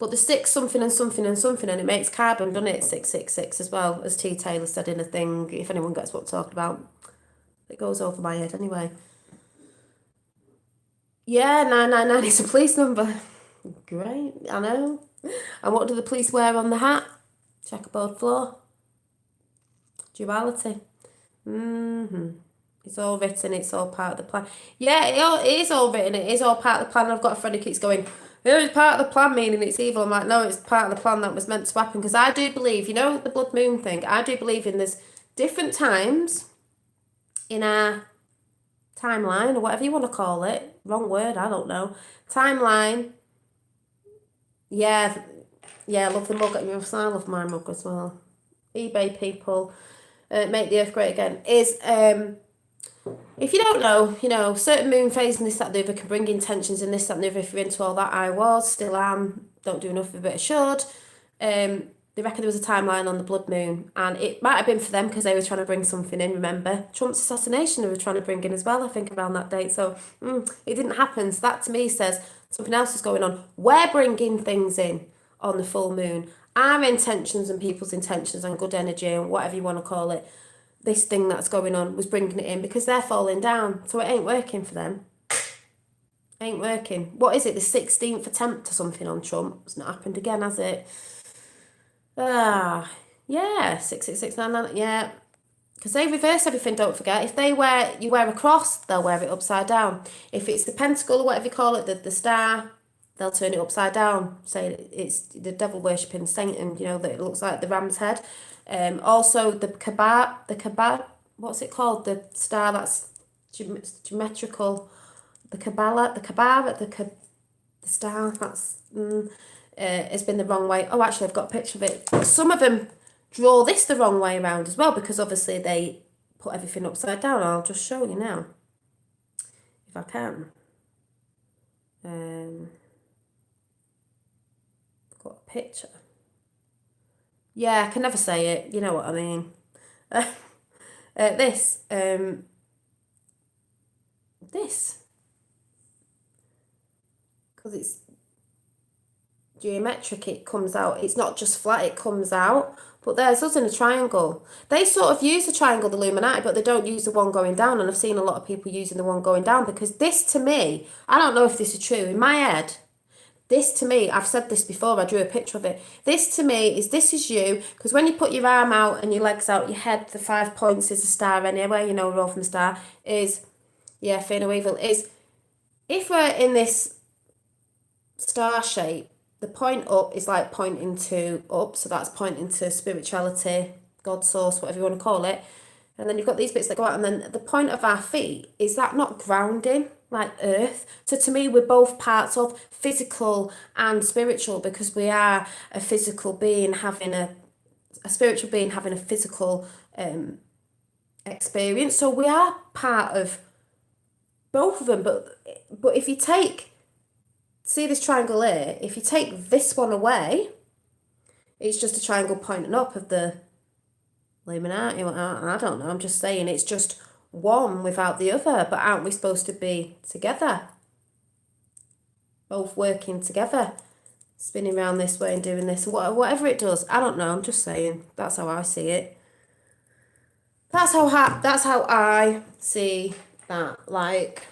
But the 6 something and something and something, and it makes carbon, doesn't it? 666 as well, as T. Taylor said in a thing, if anyone gets what I'm talking about. It goes over my head anyway. Yeah, 999 is a police number. Great, I know. And what do the police wear on the hat? Checkerboard floor. Duality. It's all written, it's all part of the plan. Yeah, it is all written, it is all part of the plan. I've got a friend who keeps going, it's part of the plan, meaning it's evil. I'm like, no, it's part of the plan that was meant to happen. Because I do believe, the blood moon thing, I do believe in there's different times in our timeline, or whatever you want to call it. Wrong word, I don't know. Timeline. Yeah, I love the mug. I love my mug as well. eBay people. make the earth great again, is if you don't know, certain moon phase and this, that, and the other can bring intentions and this, that, and the other. If you're into all that, I was, still am, don't do enough of it, I should. They reckon there was a timeline on the blood moon, and it might have been for them because they were trying to bring something in. Remember, Trump's assassination they were trying to bring in as well, I think, around that date. So it didn't happen. So that to me says something else is going on. We're bringing things in on the full moon. Our intentions and people's intentions and good energy and whatever you want to call it, this thing that's going on was bringing it in because they're falling down. So it ain't working for them. Ain't working. What is it, the 16th attempt or something on Trump? It's not happened again, has it? Yeah, 66699, yeah. Because they reverse everything, don't forget. If you wear a cross, they'll wear it upside down. If it's the pentacle or whatever you call it, the star, they'll turn it upside down, say it's the devil worshipping Satan, that it looks like the ram's head. Also the Kabbalah, what's it called? The star that's geometrical, the star that's has been the wrong way. Oh, actually, I've got a picture of it. Some of them draw this the wrong way around as well because obviously they put everything upside down. I'll just show you now, if I can. I've got a picture. Yeah, I can never say it. You know what I mean. This. Because it's geometric, it comes out. It's not just flat, it comes out. But there's us in a triangle. They sort of use the triangle, the Illuminati, but they don't use the one going down. And I've seen a lot of people using the one going down because this to me, I don't know if this is true. In my head, this to me, I've said this before, I drew a picture of it. This to me this is you, because when you put your arm out and your legs out, your head, the 5 points is a star anyway, we're all from the star, is, yeah, Fear No Evil, is, if we're in this star shape, the point up is like pointing to up, so that's pointing to spirituality, God source, whatever you want to call it. And then you've got these bits that go out, and then the point of our feet, is that not grounding, like earth? So to me, we're both parts of physical and spiritual, because we are a physical being having a spiritual being having a physical experience. So we are part of both of them. But if you see this triangle here, if you take this one away, it's just a triangle pointing up of the Illuminati. I don't know, I'm just saying it's just one without the other. But aren't we supposed to be together? Both working together, spinning around this way and doing this, whatever it does. I don't know, I'm just saying. That's how I see it. That's how I see that. Like,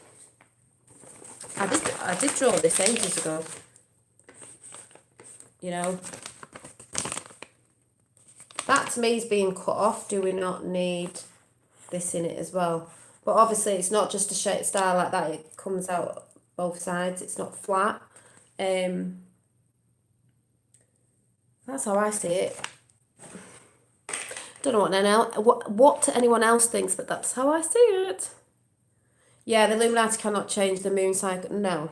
I did draw this ages ago. That to me is being cut off. Do we not need this in it as well? But obviously it's not just a shape star like that. It comes out both sides. It's not flat. That's how I see it. Don't know what anyone else thinks, but that's how I see it. Yeah, the Illuminati cannot change the moon cycle. No.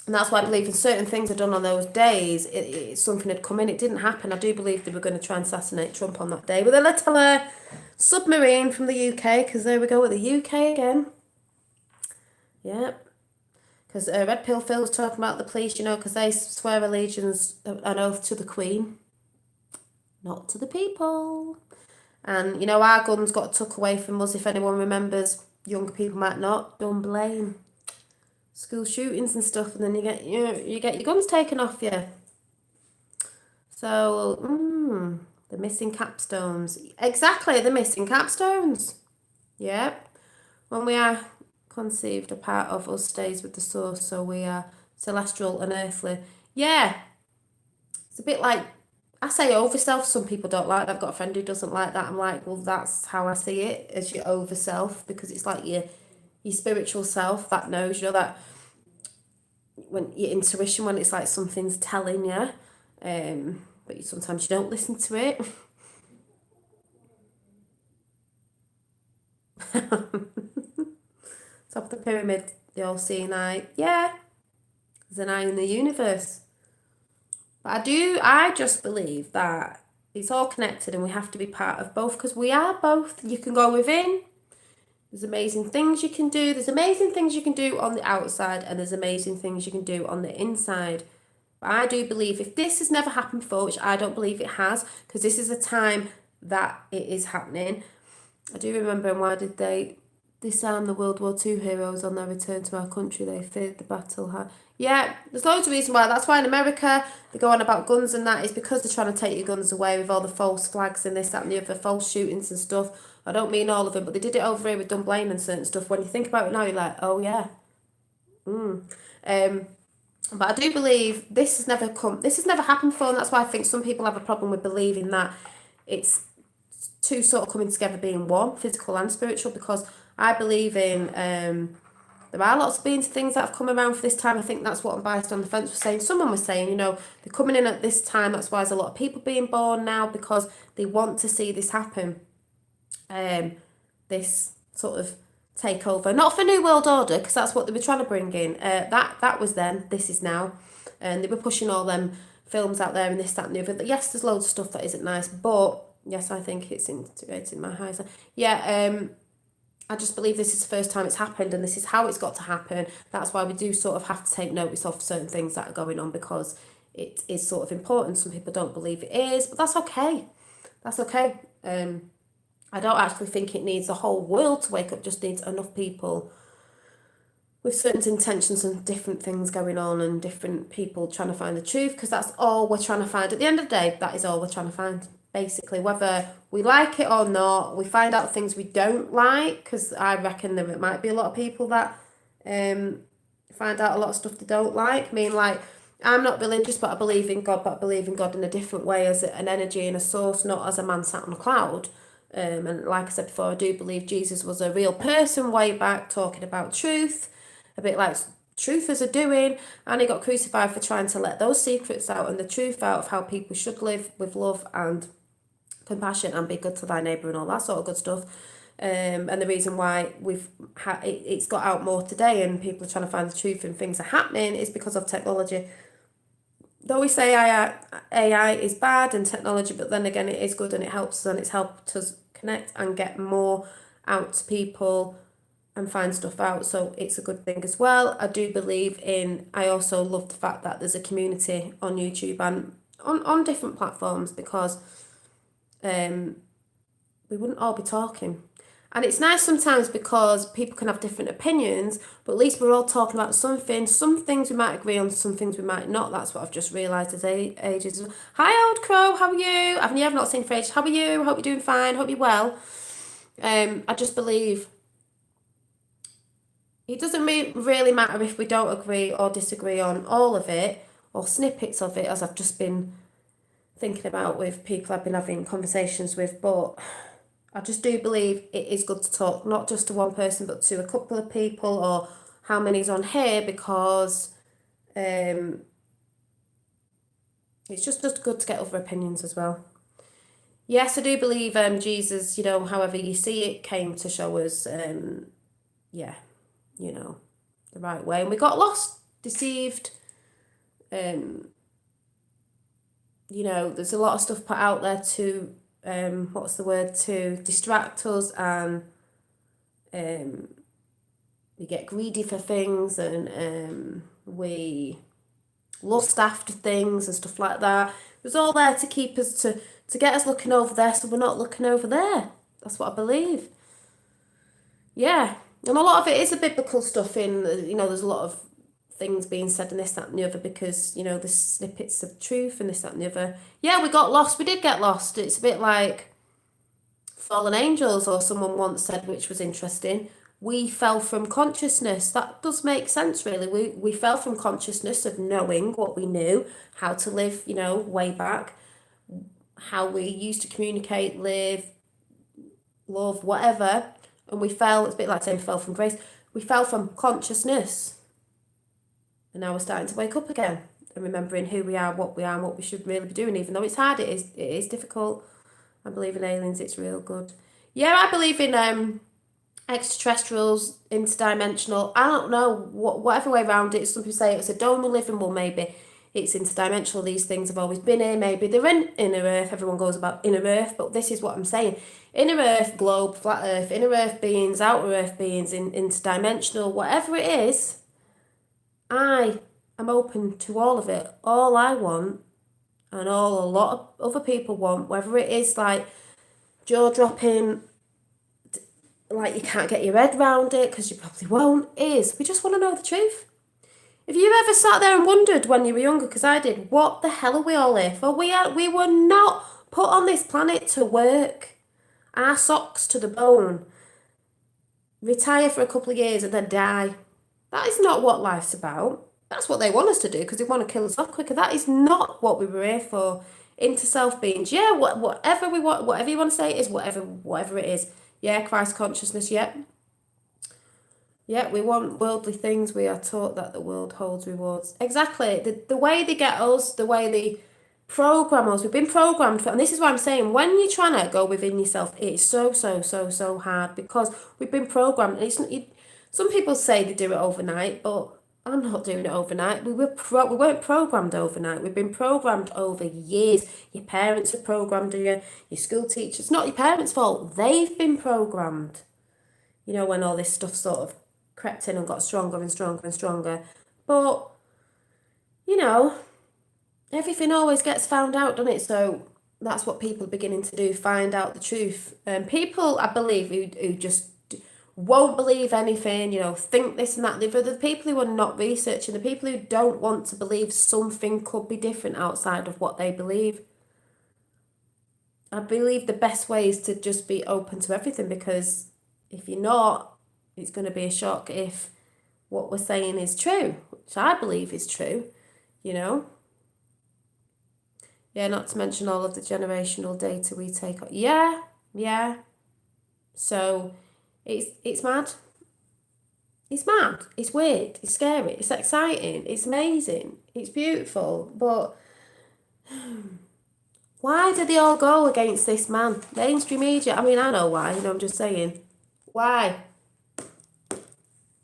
And that's why I believe in certain things are done on those days. Something had come in. It didn't happen. I do believe they were going to try and assassinate Trump on that day with a little submarine from the UK, because there we go with the UK again. Yeah. Because Red Pill Phil was talking about the police, because they swear allegiance, an oath to the Queen, not to the people. And, our guns got took away from us, if anyone remembers. Younger people might not. Don't blame. School shootings and stuff, and then you get your guns taken off you. So, the missing capstones. Exactly, the missing capstones. Yep. When we are conceived, a part of us stays with the source, so we are celestial and earthly. Yeah. It's a bit like, I say over self, some people don't like that. I've got a friend who doesn't like that. I'm like, well, that's how I see it, as your over self, because it's like your spiritual self that knows, that when your intuition, when it's like something's telling you, but sometimes you don't listen to it. Top of the pyramid, the all-seeing eye. Yeah, there's an eye in the universe. But I just believe that it's all connected, and we have to be part of both, because we are both. You can go within. There's amazing things you can do. There's amazing things you can do on the outside, and there's amazing things you can do on the inside. But I do believe, if this has never happened before, which I don't believe it has, because this is a time that it is happening. I do remember, and why did they disarm the World War II heroes on their return to our country? They feared the battle. Yeah, there's loads of reasons why. That's why in America they go on about guns, and that is because they're trying to take your guns away with all the false flags and this, that and the other, false shootings and stuff. I don't mean all of them, but they did it over here with Dunblane and certain stuff. When you think about it now, you're like, oh yeah. But I do believe this has never happened before, and that's why I think some people have a problem with believing that it's two sort of coming together being one, physical and spiritual, because I believe in there are lots of beings, things that have come around for this time. I think that's what I'm biased on the fence was saying. Someone was saying, they're coming in at this time. That's why there's a lot of people being born now, because they want to see this happen. This sort of takeover, not for New World Order, because that's what they were trying to bring in. That was then. This is now, and they were pushing all them films out there and this, that, and the other. Yes, there's loads of stuff that isn't nice, but yes, I think it's integrated in my eyes. Yeah. I just believe this is the first time it's happened, and this is how it's got to happen. That's why we do sort of have to take notice of certain things that are going on, because it is sort of important. Some people don't believe it is, but that's okay. That's okay. I don't actually think it needs the whole world to wake up, just needs enough people with certain intentions and different things going on, and different people trying to find the truth, because that's all we're trying to find. At the end of the day, that is all we're trying to find. Basically, whether we like it or not, we find out things we don't like, because I reckon there might be a lot of people that find out a lot of stuff they don't like. I mean, like, I'm not religious, but I believe in God, but I believe in God in a different way, as an energy and a source, not as a man sat on a cloud. And like I said before, I do believe Jesus was a real person way back, talking about truth, a bit like truthers are doing, and he got crucified for trying to let those secrets out and the truth out of how people should live with love and compassion and be good to thy neighbour and all that sort of good stuff. And the reason why it's got out more today and people are trying to find the truth and things are happening is because of technology. Though we say AI is bad and technology, but then again it is good and it helps us, and it's helped us connect and get more out to people and find stuff out, so it's a good thing as well. I also love the fact that there's a community on YouTube and on different platforms, because we wouldn't all be talking. And it's nice sometimes because people can have different opinions, but at least we're all talking about something. Some things we might agree on, some things we might not. That's what I've just realised as ages. Hi, Old Crow, how are you? I've not seen you for ages. How are you? Hope you're doing fine. Hope you're well. I just believe it doesn't really matter if we don't agree or disagree on all of it, or snippets of it, as I've just been thinking about with people I've been having conversations with, but I just do believe it is good to talk, not just to one person, but to a couple of people, or how many's on here, because it's just good to get other opinions as well. Yes, I do believe Jesus, however you see it, came to show us, the right way. And we got lost, deceived. There's a lot of stuff put out there to to distract us, and we get greedy for things, and we lust after things and stuff like that. It was all there to keep us, to get us looking over there, so we're not looking over there. That's what I believe. Yeah, and a lot of it is a biblical stuff in, there's a lot of things being said and this, that and the other, because, there's snippets of truth and this, that and the other. Yeah, we got lost. We did get lost. It's a bit like fallen angels, or someone once said, which was interesting. We fell from consciousness. That does make sense, really. We fell from consciousness of knowing what we knew, how to live, way back, how we used to communicate, live, love, whatever. And we fell, it's a bit like saying we fell from grace. We fell from consciousness. And now we're starting to wake up again and remembering who we are and what we should really be doing, even though it's hard, it is difficult. I believe in aliens, it's real good. Yeah, I believe in extraterrestrials, interdimensional. I don't know, whatever way around it. Some people say it's a dome we live in. Well, maybe it's interdimensional. These things have always been here. Maybe they're in inner Earth. Everyone goes about inner Earth, but this is what I'm saying. Inner Earth, globe, flat Earth, inner Earth beings, outer Earth beings, interdimensional, whatever it is, I am open to all of it. All I want, and all a lot of other people want, whether it is like jaw-dropping, like you can't get your head around it, because you probably won't, is we just want to know the truth. If you ever sat there and wondered when you were younger, because I did, what the hell are we all here for? We were not put on this planet to work our socks to the bone, retire for a couple of years and then die. That is not what life's about. That's what they want us to do because they want to kill us off quicker. That is not what we were here for. Into self beings, yeah, whatever we want, whatever you want to say it is, whatever it is. Yeah, Christ consciousness, yeah. Yeah, we want worldly things. We are taught that the world holds rewards. Exactly. The way they get us, the way they program us, we've been programmed for, and this is what I'm saying, when you're trying to go within yourself, it's so hard because we've been programmed. And some people say they do it overnight, but I'm not doing it overnight. We weren't programmed overnight. We've been programmed over years. Your parents have programmed you, your school teachers. It's not your parents' fault. They've been programmed. You know, when all this stuff sort of crept in and got stronger and stronger and stronger. But, you know, everything always gets found out, doesn't it? So that's what people are beginning to do, find out the truth. People, I believe, who just won't believe anything, you know, think this and that. The people who are not researching, the people who don't want to believe something could be different outside of what they believe. I believe the best way is to just be open to everything, because if you're not, it's going to be a shock if what we're saying is true, which I believe is true, you know. Yeah, not to mention all of the generational data we take. Yeah. So it's mad. It's mad. It's weird. It's scary. It's exciting. It's amazing. It's beautiful. But why do they all go against this man? Mainstream media. I mean, I know why. You know, I'm just saying. Why?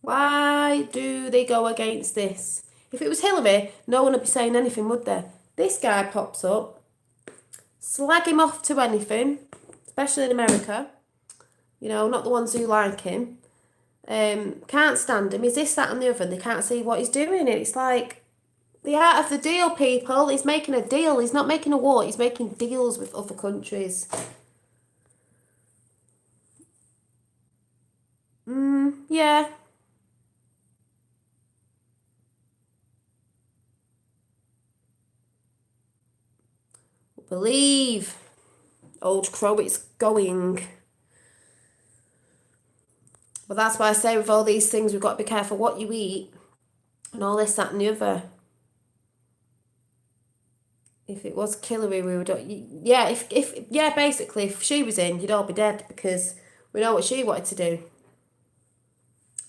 Why do they go against this? If it was Hillary, no one would be saying anything, would they? This guy pops up, slag him off to anything, especially in America. You know, not the ones who like him. Can't stand him. Is this, that and the other, and they can't see what he's doing. It's like the art of the deal, people. He's making a deal. He's not making a war. He's making deals with other countries. Yeah. Believe. Old crow, it's going. But that's why I say with all these things, we've got to be careful what you eat and all this, that and the other. If it was Hillary, we would, basically, if she was in, you'd all be dead, because we know what she wanted to do.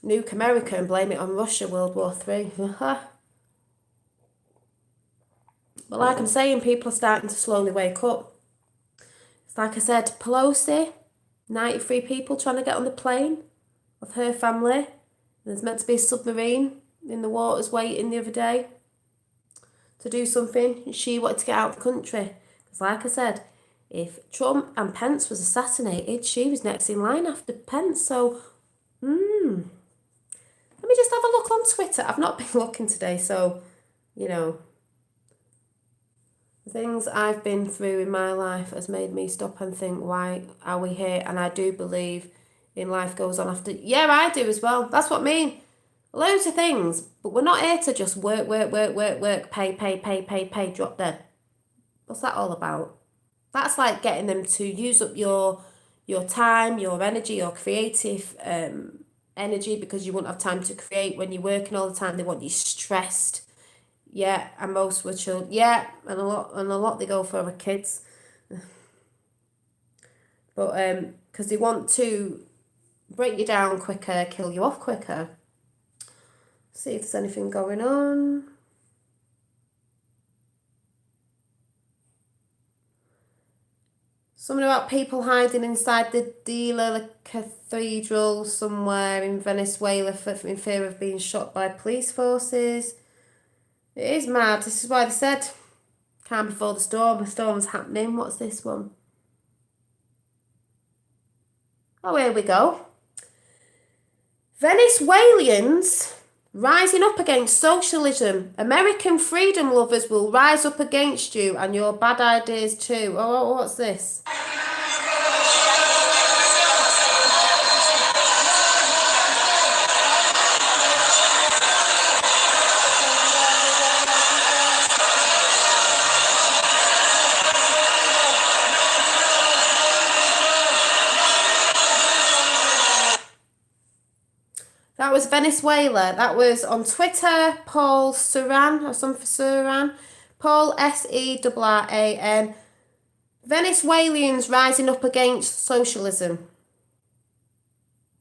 Nuke America and blame it on Russia, World War III. But like I'm saying, people are starting to slowly wake up. It's like I said, Pelosi, 93 people trying to get on the plane of her family. There's meant to be a submarine in the waters waiting the other day to do something. She wanted to get out of the country. Because like I said, if Trump and Pence was assassinated, she was next in line after Pence. So, let me just have a look on Twitter. I've not been looking today, so, you know, the things I've been through in my life has made me stop and think, why are we here? And I do believe in life goes on after. Yeah, I do as well. That's what I mean. Loads of things, but we're not here to just work, pay, drop dead. What's that all about? That's like getting them to use up your time, your energy, your creative energy, because you won't have time to create when you're working all the time. They want you stressed. Yeah, and most were children. Yeah, and a lot they go for are kids. But because they want to break you down quicker, kill you off quicker. See if there's anything going on. Something about people hiding inside the Dila Cathedral somewhere in Venezuela in fear of being shot by police forces. It is mad. This is why they said calm before the storm. The storm's happening. What's this one? Oh, here we go. Venezuelans rising up against socialism. American freedom lovers will rise up against you and your bad ideas too. Oh, what's this? That was Venezuela. That was on Twitter, Paul Suran, or something for Suran. Paul Seran. Venezuelans rising up against socialism.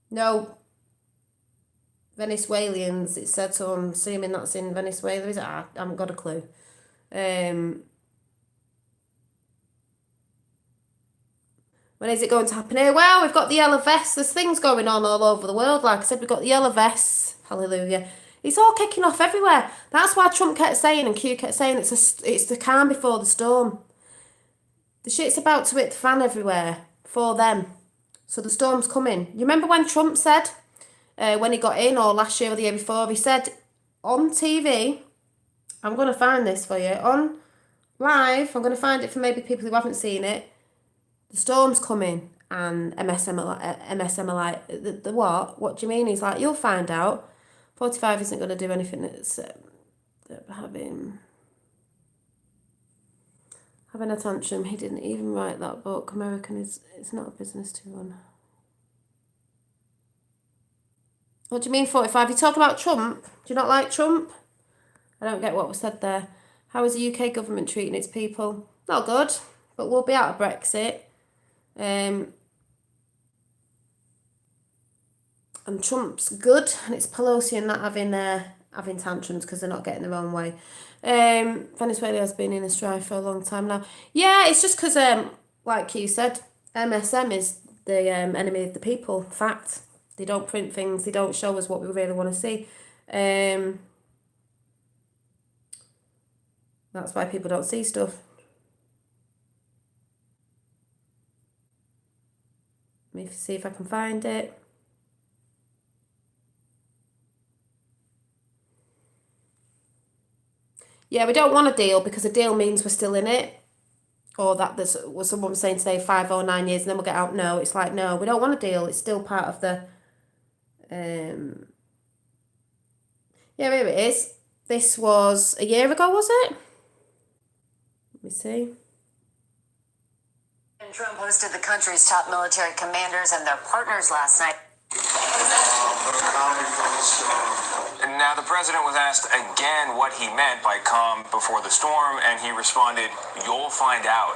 No. Venezuelans, it said, so I'm assuming that's in Venezuela, is it? I haven't got a clue. When is it going to happen here? Well, we've got the yellow vests. There's things going on all over the world. Like I said, we've got the yellow vests. Hallelujah. It's all kicking off everywhere. That's why Trump kept saying and Q kept saying it's the calm before the storm. The shit's about to hit the fan everywhere for them. So the storm's coming. You remember when Trump said, when he got in, or last year or the year before, he said on TV, I'm going to find this for you, on live, I'm going to find it for maybe people who haven't seen it. The storm's coming, and MSMLI, the what? What do you mean? He's like, you'll find out. 45 isn't going to do anything that's having a tantrum. He didn't even write that book. American is, it's not a business to run. What do you mean 45? You talk about Trump? Do you not like Trump? I don't get what was said there. How is the UK government treating its people? Not good, but we'll be out of Brexit. And Trump's good, and it's Pelosi and not having tantrums because they're not getting their own way. Venezuela has been in a strife for a long time now. Yeah, it's just because, like you said, MSM is the enemy of the people. Fact. They don't print things. They don't show us what we really want to see. That's why people don't see stuff. Let me see if I can find it. Yeah, we don't want a deal because a deal means we're still in it. Or that there's what someone was saying today, 5 or 9 years, and then we'll get out. No, it's like, no, we don't want a deal. It's still part of the... Yeah, here it is. This was a year ago, was it? Let me see. Trump hosted the country's top military commanders and their partners last night. And now the president was asked again what he meant by calm before the storm, and he responded, "You'll find out."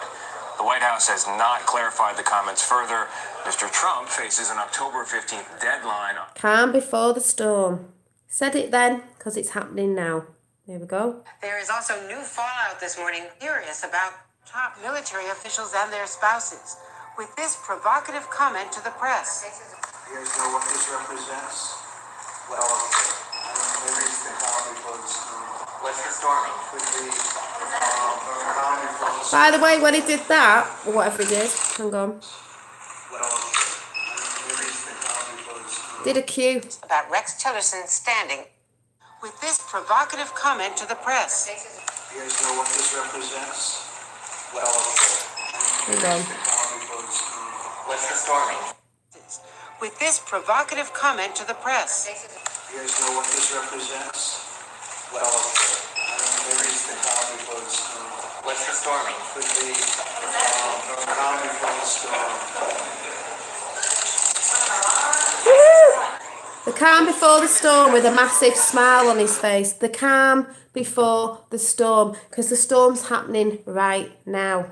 The White House has not clarified the comments further. Mr. Trump faces an October 15th deadline. Calm before the storm. Said it then, because it's happening now. Here we go. There is also new fallout this morning, furious about top military officials and their spouses, with this provocative comment to the press. You guys know what this represents? Well, maybe it's the calm before the storm. What's the storming? Could be calm before the storm. By the way, when he did that, or whatever he did, hang on. Well, maybe it's the calm before the storm. Did a cue. About Rex Tillerson standing with this provocative comment to the press. You guys know what this represents? Well, Hang on. the calm before the storm. What's the storming? With this provocative comment to the press. You guys know what this represents? Well, maybe it's the calm before the storm. What's the storming? Could be calm before the storm. The calm before the storm with a massive smile on his face. The calm before the storm. Because the storm's happening right now.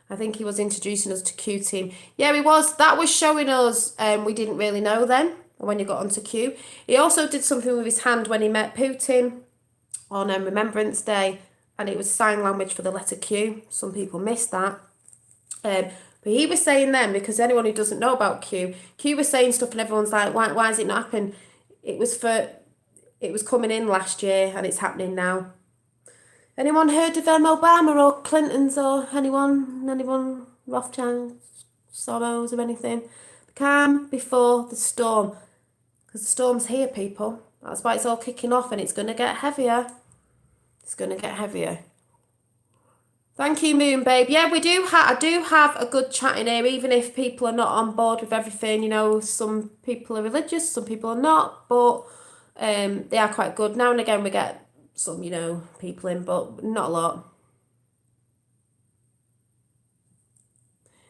I think he was introducing us to Q Team. Yeah, he was. That was showing us, we didn't really know then, when you got onto Q. He also did something with his hand when he met Putin on Remembrance Day. And it was sign language for the letter Q. Some people missed that. But he was saying then, because anyone who doesn't know about Q was saying stuff and everyone's like, why has it not happened? It was coming in last year and it's happening now. Anyone heard of Obama or Clintons or anyone Rothschild, Soros or anything? Calm before the storm. Because the storm's here, people. That's why it's all kicking off and it's going to get heavier. It's going to get heavier. Thank you, Moon Babe. Yeah, we do. I do have a good chat in here, even if people are not on board with everything. You know, some people are religious, some people are not, but they are quite good. Now and again, we get some, you know, people in, but not a lot.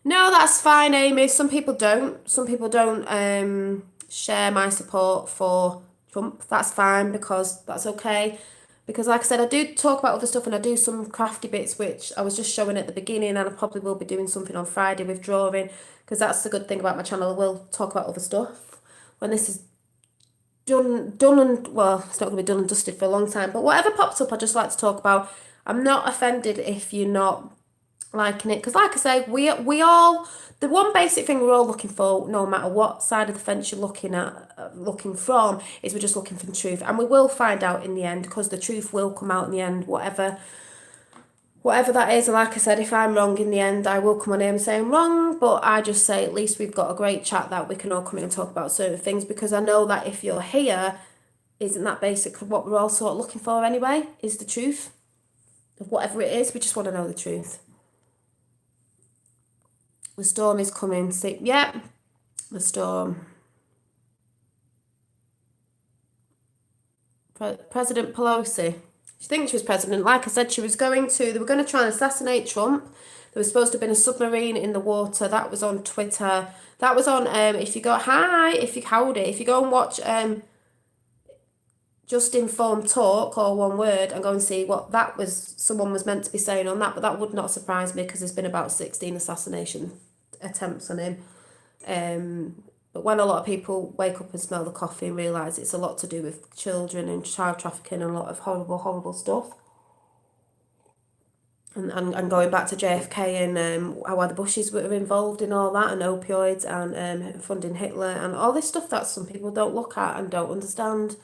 No, that's fine, Amy. Some people don't. Some people don't share my support for Trump. That's fine because that's okay. Because like I said, I do talk about other stuff and I do some crafty bits, which I was just showing at the beginning, and I probably will be doing something on Friday with drawing, because that's the good thing about my channel. I will talk about other stuff when this is done and, well, it's not going to be done and dusted for a long time, but whatever pops up, I just like to talk about. I'm not offended if you're not liking it, because like I say, we all, the one basic thing we're all looking for, no matter what side of the fence you're looking from, is we're just looking for the truth, and we will find out in the end, because the truth will come out in the end, whatever that is. And like I said, if I'm wrong in the end, I will come on here and say I'm wrong, but I just say at least we've got a great chat that we can all come in and talk about certain things, because I know that if you're here, isn't that basically what we're all sort of looking for anyway, is the truth of whatever it is. We just want to know the truth. The storm is coming. See, yeah, the storm. President Pelosi. She thinks she was president. Like I said, they were going to try and assassinate Trump. There was supposed to have been a submarine in the water. That was on Twitter. That was on, if you go and watch Just Informed Talk, or one word, and go and see what someone was meant to be saying on that. But that would not surprise me, because there's been about 16 assassination attempts on him. But when a lot of people wake up and smell the coffee and realise it's a lot to do with children and child trafficking and a lot of horrible, horrible stuff. And going back to JFK and how the Bushes were involved in all that, and opioids and funding Hitler and all this stuff that some people don't look at and don't understand.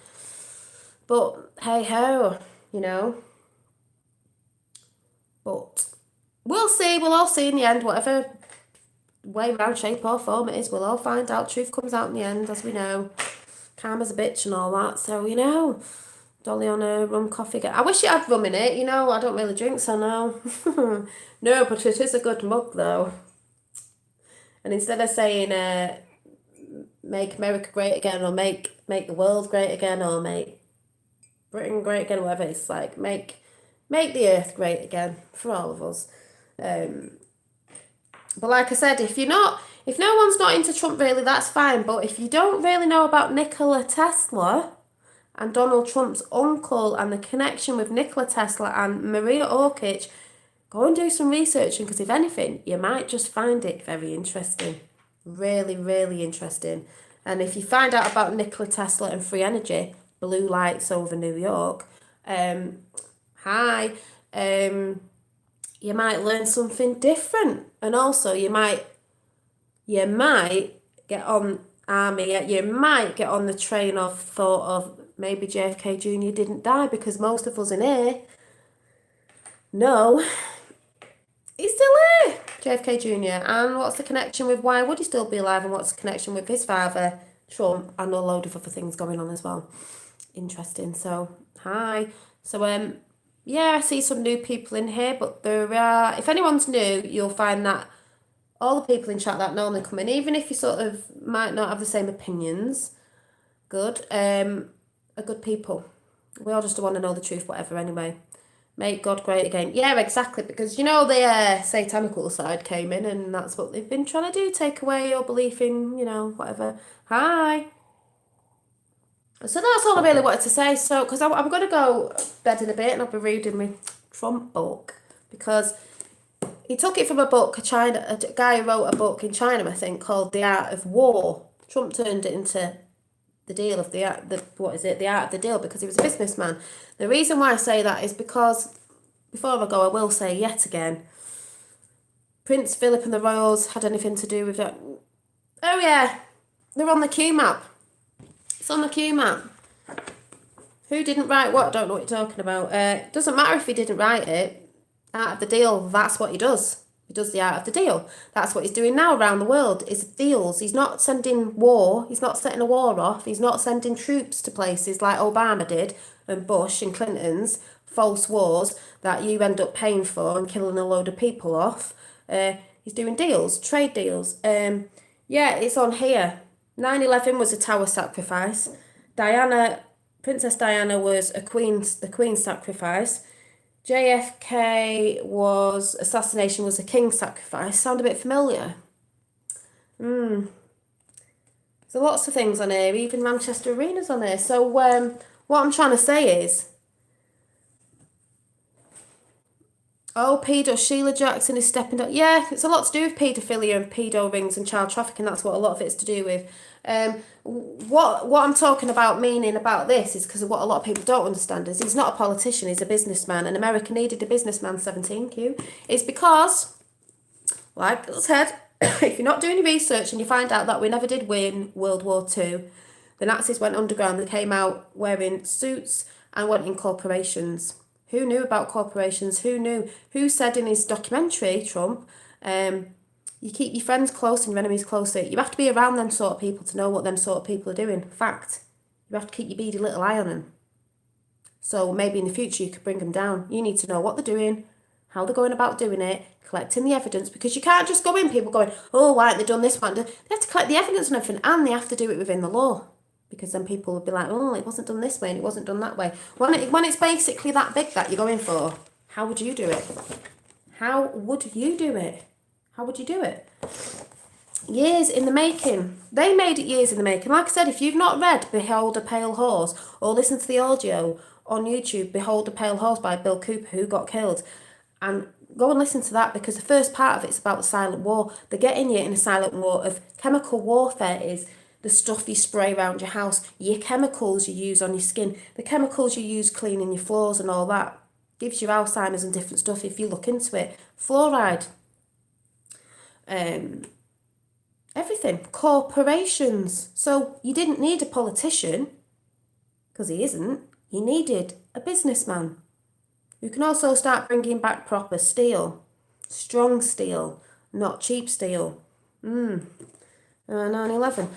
But hey ho, you know. But we'll see. We'll all see in the end, whatever way, round, shape or form it is, we'll all find out. Truth comes out in the end, as we know. Karma's a bitch and all that, so you know. Dolly on a rum coffee. I wish it had rum in it, you know. I don't really drink, so no. No, but it is a good mug though. And instead of saying make America great again, or make the world great again, or make Britain great again, whatever, it's like make the earth great again for all of us. But like I said, if no one's not into Trump really, that's fine. But if you don't really know about Nikola Tesla and Donald Trump's uncle and the connection with Nikola Tesla and Maria Orkic, go and do some researching, because if anything, you might just find it very interesting. Really, really interesting. And if you find out about Nikola Tesla and free energy, blue lights over New York, you might learn something different. And also you might get on the train of thought of maybe JFK Jr. didn't die, because most of us in here know he's still here, JFK Jr. And what's the connection with why would he still be alive, and what's the connection with his father, Trump, and a load of other things going on as well. Interesting. So, hi. So, yeah, I see some new people in here, but there are, if anyone's new, you'll find that all the people in chat that normally come in, even if you sort of might not have the same opinions, are good people. We all just want to know the truth, whatever, anyway. Make God great again. Yeah, exactly, because, you know, the satanical side came in, and that's what they've been trying to do, take away your belief in, you know, whatever. Hi. So that's all I really wanted to say. So, because I'm going to go bed in a bit, and I'll be reading my Trump book, because he took it from a book, a guy who wrote a book in China, I think, called The Art of War. Trump turned it into the deal of the art of the deal, because he was a businessman. The reason why I say that is because, before I go, I will say yet again, Prince Philip and the Royals had anything to do with that. Oh yeah, they're on the Q map. It's on the Q map. Who didn't write what? I don't know what you're talking about. Doesn't matter if he didn't write it. Art of the deal, that's what he does. He does the art of the deal. That's what he's doing now around the world, is deals. He's not sending war. He's not setting a war off. He's not sending troops to places like Obama did and Bush and Clinton's false wars that you end up paying for and killing a load of people off. He's doing deals, trade deals. Yeah, it's on here. 9/11 was a tower sacrifice. Princess Diana was the queen's sacrifice. JFK assassination was a king's sacrifice. Sound a bit familiar? There's lots of things on here, even Manchester Arena's on here. So what I'm trying to say is, Sheila Jackson is stepping up. Yeah, it's a lot to do with paedophilia and pedo rings and child trafficking. That's what a lot of it's to do with. What I'm talking about, meaning about this, is because of what a lot of people don't understand is he's not a politician, he's a businessman, and America needed a businessman, 17Q. It's because, like I said, if you're not doing your research and you find out that we never did win World War II, the Nazis went underground, they came out wearing suits and went in corporations. Who knew about corporations? Who knew? Who said in his documentary, Trump, you keep your friends close and your enemies closer. You have to be around them sort of people to know what them sort of people are doing. Fact. You have to keep your beady little eye on them. So maybe in the future you could bring them down. You need to know what they're doing, how they're going about doing it, collecting the evidence, because you can't just go in, people going, oh, why haven't they done this one? They have to collect the evidence and everything, and they have to do it within the law. Because then people would be like, oh, it wasn't done this way and it wasn't done that way. When it's basically that big that you're going for, how would you do it? How would you do it? How would you do it? Years in the making. They made it years in the making. Like I said, if you've not read Behold a Pale Horse or listened to the audio on YouTube, Behold a Pale Horse by Bill Cooper, who got killed, and go and listen to that, because the first part of it's about the silent war. They're getting you in a silent war of chemical warfare is the stuff you spray around your house, your chemicals you use on your skin, the chemicals you use cleaning your floors and all that. Gives you Alzheimer's and different stuff if you look into it. Fluoride. Everything. Corporations. So you didn't need a politician, because he isn't. You needed a businessman who can also start bringing back proper steel. Strong steel, not cheap steel. 9/11.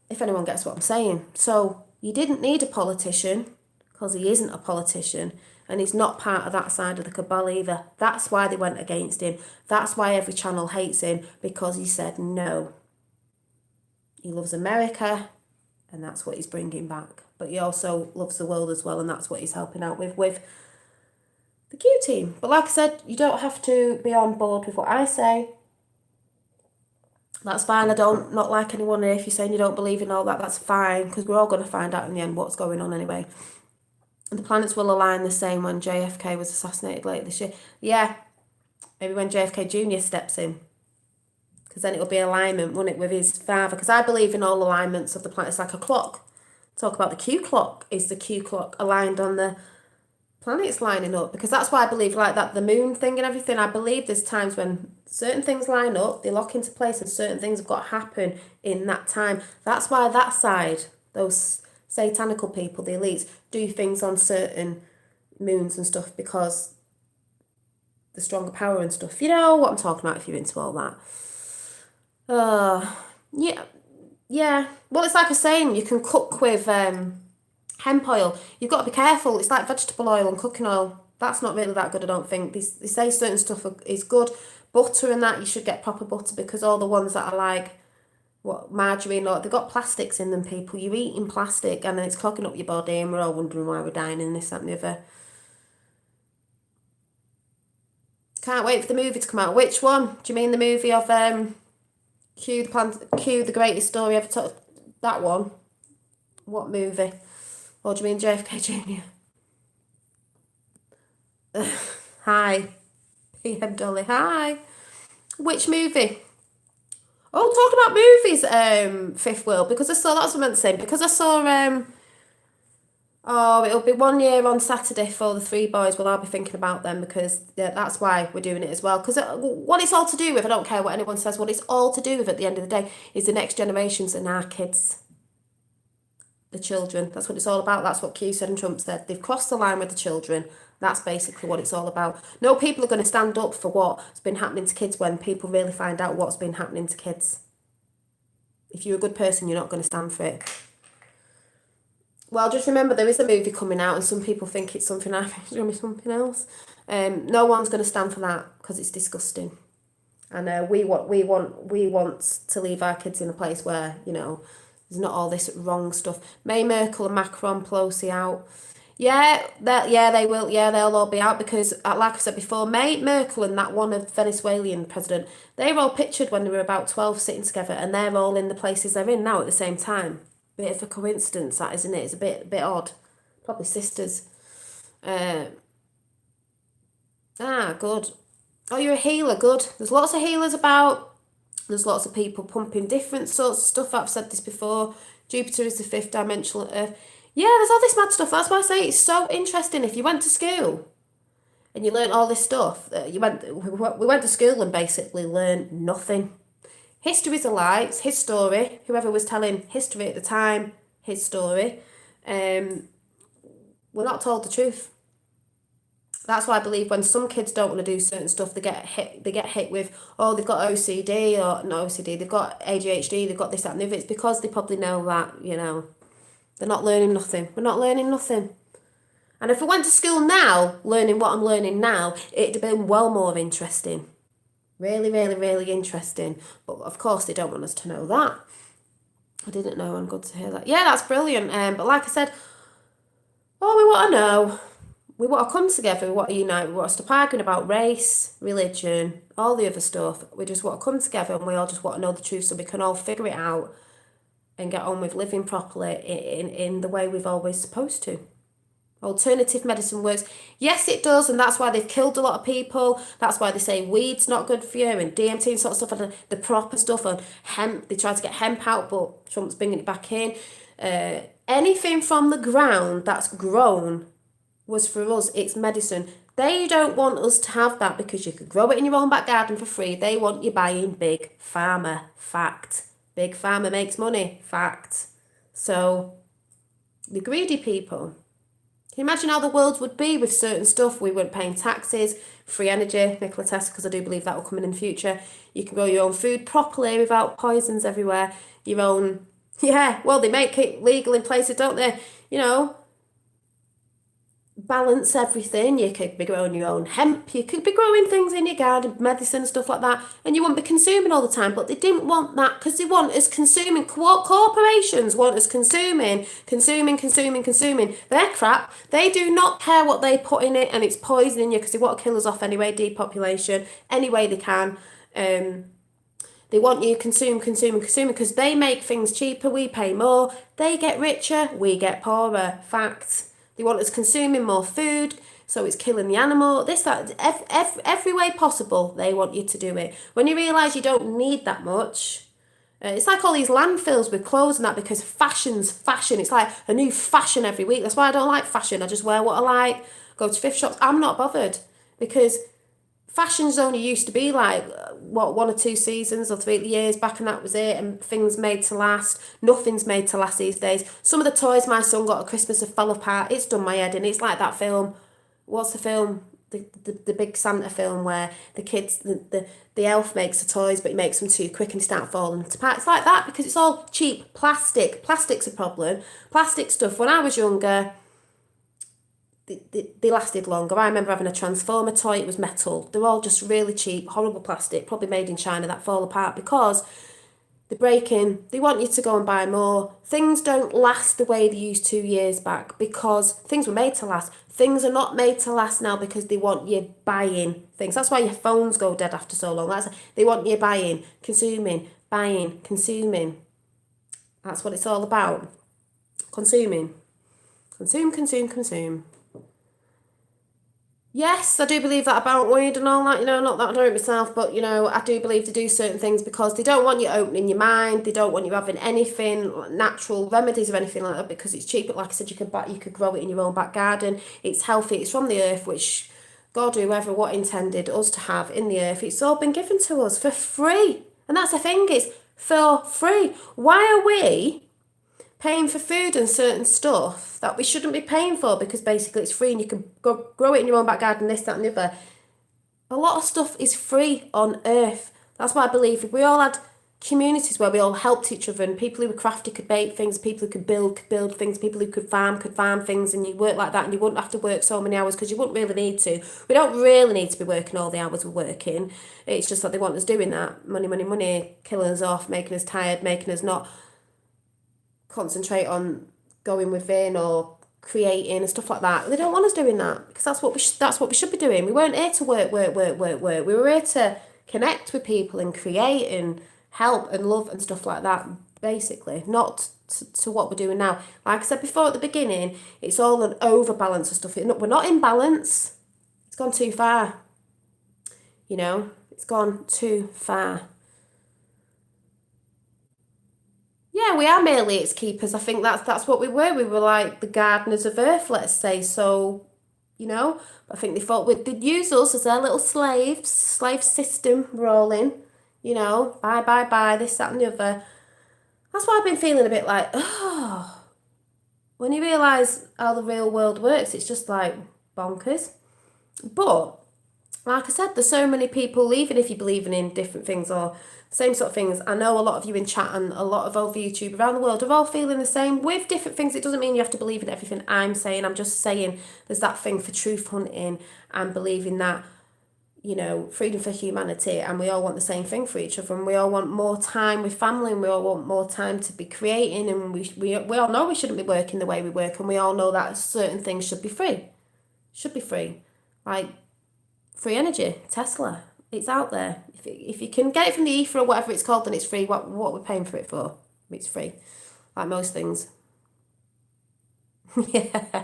If anyone gets what I'm saying. So you didn't need a politician, because he isn't a politician, and he's not part of that side of the cabal either. That's why they went against him. That's why every channel hates him, because he said no. He loves America, and that's what he's bringing back. But he also loves the world as well, and that's what he's helping out with the Q team. But like I said, you don't have to be on board with what I say. That's fine. I don't not like anyone here. If you're saying you don't believe in all that, that's fine, because we're all going to find out in the end what's going on anyway. And the planets will align the same when JFK was assassinated later this year. Yeah, maybe when JFK Jr. steps in, because then it'll be alignment, won't it, with his father? Because I believe in all alignments of the planets like a clock. Talk about the Q clock. Is the Q clock aligned on the planets lining up? Because that's why I believe like that, the moon thing and everything. I believe there's times when certain things line up, they lock into place, and certain things have got to happen in that time. That's why that side, those satanical people, the elites, do things on certain moons and stuff, because the stronger power and stuff. You know what I'm talking about if you're into all that. Yeah. Well, it's like a saying, you can cook with hemp oil. You've got to be careful. It's like vegetable oil and cooking oil. That's not really that good, I don't think. They say certain stuff is good. Butter and that, you should get proper butter, because all the ones that are like, margarine, or they've got plastics in them, people. You're eating plastic and then it's clogging up your body, and we're all wondering why we're dying in this, that and the other. Can't wait for the movie to come out. Which one? Do you mean the movie of Q, the greatest story ever told? That one? What movie? Or do you mean JFK Jr.? Hi. PM Dolly. Hi. Which movie? Oh, talking about movies, Fifth World, because I saw, that's what I meant to say, because I saw, it'll be 1 year on Saturday for the three boys. Well, I'll be thinking about them, because that's why we're doing it as well. Because what it's all to do with, I don't care what anyone says, what it's all to do with at the end of the day is the next generations and our kids. the children. That's what it's all about. That's what Q said and Trump said. They've crossed the line with the children. That's basically what it's all about. No, people are going to stand up for what's been happening to kids when people really find out what's been happening to kids. If you're a good person, you're not going to stand for it. Well, just remember there is a movie coming out and some people think it's something, I think it's going to be something else. No one's going to stand for that because it's disgusting. And we want to leave our kids in a place where, you know, there's not all this wrong stuff. May, Merkel and Macron, Pelosi out. They will. Yeah, they'll all be out because, like I said before, May, Merkel and that one of Venezuelan president, they were all pictured when they were about 12 sitting together and they're all in the places they're in now at the same time. Bit of a coincidence, that, isn't it? It's a bit odd. Probably sisters. Good. Oh, you're a healer. Good. There's lots of healers about. There's lots of people pumping different sorts of stuff. I've said this before. Jupiter is the fifth dimensional Earth. Yeah, there's all this mad stuff. That's why I say it's so interesting. If you went to school and you learnt all this stuff, we went to school and basically learned nothing. History's a lie. It's his story. Whoever was telling history at the time, his story. We're not told the truth. That's why I believe when some kids don't want to do certain stuff, they get hit with, oh, they've got OCD, or not OCD, they've got ADHD, they've got this, that, and the other. It's because they probably know that, you know, they're not learning nothing. We're not learning nothing. And if I went to school now, learning what I'm learning now, it'd have been well more interesting. Really, really, really interesting. But of course, they don't want us to know that. I didn't know, and good to hear that. Yeah, that's brilliant. But like I said, all we want to know, we want to come together, we want to unite, we want to stop arguing about race, religion, all the other stuff. We just want to come together and we all just want to know the truth so we can all figure it out and get on with living properly in the way we've always supposed to. Alternative medicine works. Yes, it does, and that's why they've killed a lot of people. That's why they say weed's not good for you, and DMT and sort of stuff, and the proper stuff, and hemp. They tried to get hemp out, but Trump's bringing it back in. Anything from the ground that's grown was for us, it's medicine. They don't want us to have that because you could grow it in your own back garden for free. They want you buying big pharma. Fact. Big pharma makes money. Fact. So, the greedy people. Can you imagine how the world would be with certain stuff? We weren't paying taxes, free energy, Nikola Tesla, because I do believe that will come in the future. You can grow your own food properly without poisons everywhere. Your own, well, they make it legal in places, don't they? You know, balance everything. You could be growing your own hemp, you could be growing things in your garden, medicine, stuff like that, and you wouldn't be consuming all the time. But they didn't want that because they want us consuming. Corporations want us consuming. They're crap. They do not care what they put in it, and it's poisoning you because they want to kill us off anyway. Depopulation any way they can. They want you consume because they make things cheaper, we pay more, they get richer, we get poorer. Fact. They want us consuming more food, so it's killing the animal. This, that, every way possible, they want you to do it. When you realise you don't need that much, it's like all these landfills with clothes and that, because fashion's fashion. It's like a new fashion every week. That's why I don't like fashion. I just wear what I like, go to thrift shops. I'm not bothered because fashion's only used to be like, 1 or 2 seasons or 3 years back, and that was it, and things made to last. Nothing's made to last these days. Some of the toys my son got at Christmas have fell apart. It's done my head in. It's like that film. What's the film? The big Santa film where the kids, the elf makes the toys, but he makes them too quick and they start falling apart. It's like that because it's all cheap plastic. Plastic's a problem. Plastic stuff, when I was younger, they lasted longer. I remember having a Transformer toy, it was metal. They're all just really cheap, horrible plastic, probably made in China, that fall apart because they're breaking. They want you to go and buy more. Things don't last the way they used 2 years back because things were made to last. Things are not made to last now because they want you buying things. That's why your phones go dead after so long. They want you buying, consuming, buying, consuming. That's what it's all about. Consuming. Consume. Yes, I do believe that about weed and all that, not that I do it myself, but, I do believe to do certain things because they don't want you opening your mind, they don't want you having anything, natural remedies or anything like that, because it's cheap. But like I said, you could grow it in your own back garden, it's healthy, it's from the earth, which God, whoever, what intended us to have in the earth, it's all been given to us for free. And that's the thing, it's for free. Why are we paying for food and certain stuff that we shouldn't be paying for because basically it's free and you can go grow it in your own back garden, this, that and the other. A lot of stuff is free on earth. That's why I believe if we all had communities where we all helped each other and people who were crafty could bake things, people who could build things, people who could farm things, and you work like that and you wouldn't have to work so many hours because you wouldn't really need to. We don't really need to be working all the hours we're working. It's just that they want us doing that. Money, money, money, killing us off, making us tired, making us not concentrate on going within or creating and stuff like that. They don't want us doing that because that's what we should be doing. We weren't here to work. We were here to connect with people and create and help and love and stuff like that, basically, not to what we're doing now. Like I said before at the beginning, it's all an overbalance of stuff. We're not in balance. It's gone too far. You know, it's gone too far. Yeah, we are merely its keepers. I think that's what we were. We were like the gardeners of earth, let's say. So, you know, I think they thought they'd use us as their little slaves, slave system rolling, you know, buy, this, that and the other. That's why I've been feeling a bit like, oh, when you realise how the real world works, it's just like bonkers. But like I said, there's so many people, even if you're believing in different things or same sort of things. I know a lot of you in chat and a lot of over YouTube around the world are all feeling the same with different things. It doesn't mean you have to believe in everything I'm saying. I'm just saying there's that thing for truth hunting and believing that, you know, freedom for humanity, and we all want the same thing for each other, and we all want more time with family, and we all want more time to be creating, and we all know we shouldn't be working the way we work, and we all know that certain things should be free, like free energy, Tesla, it's out there. If you can get it from the ether or whatever it's called, then it's free. What we're paying for it for? It's free, like most things. Yeah.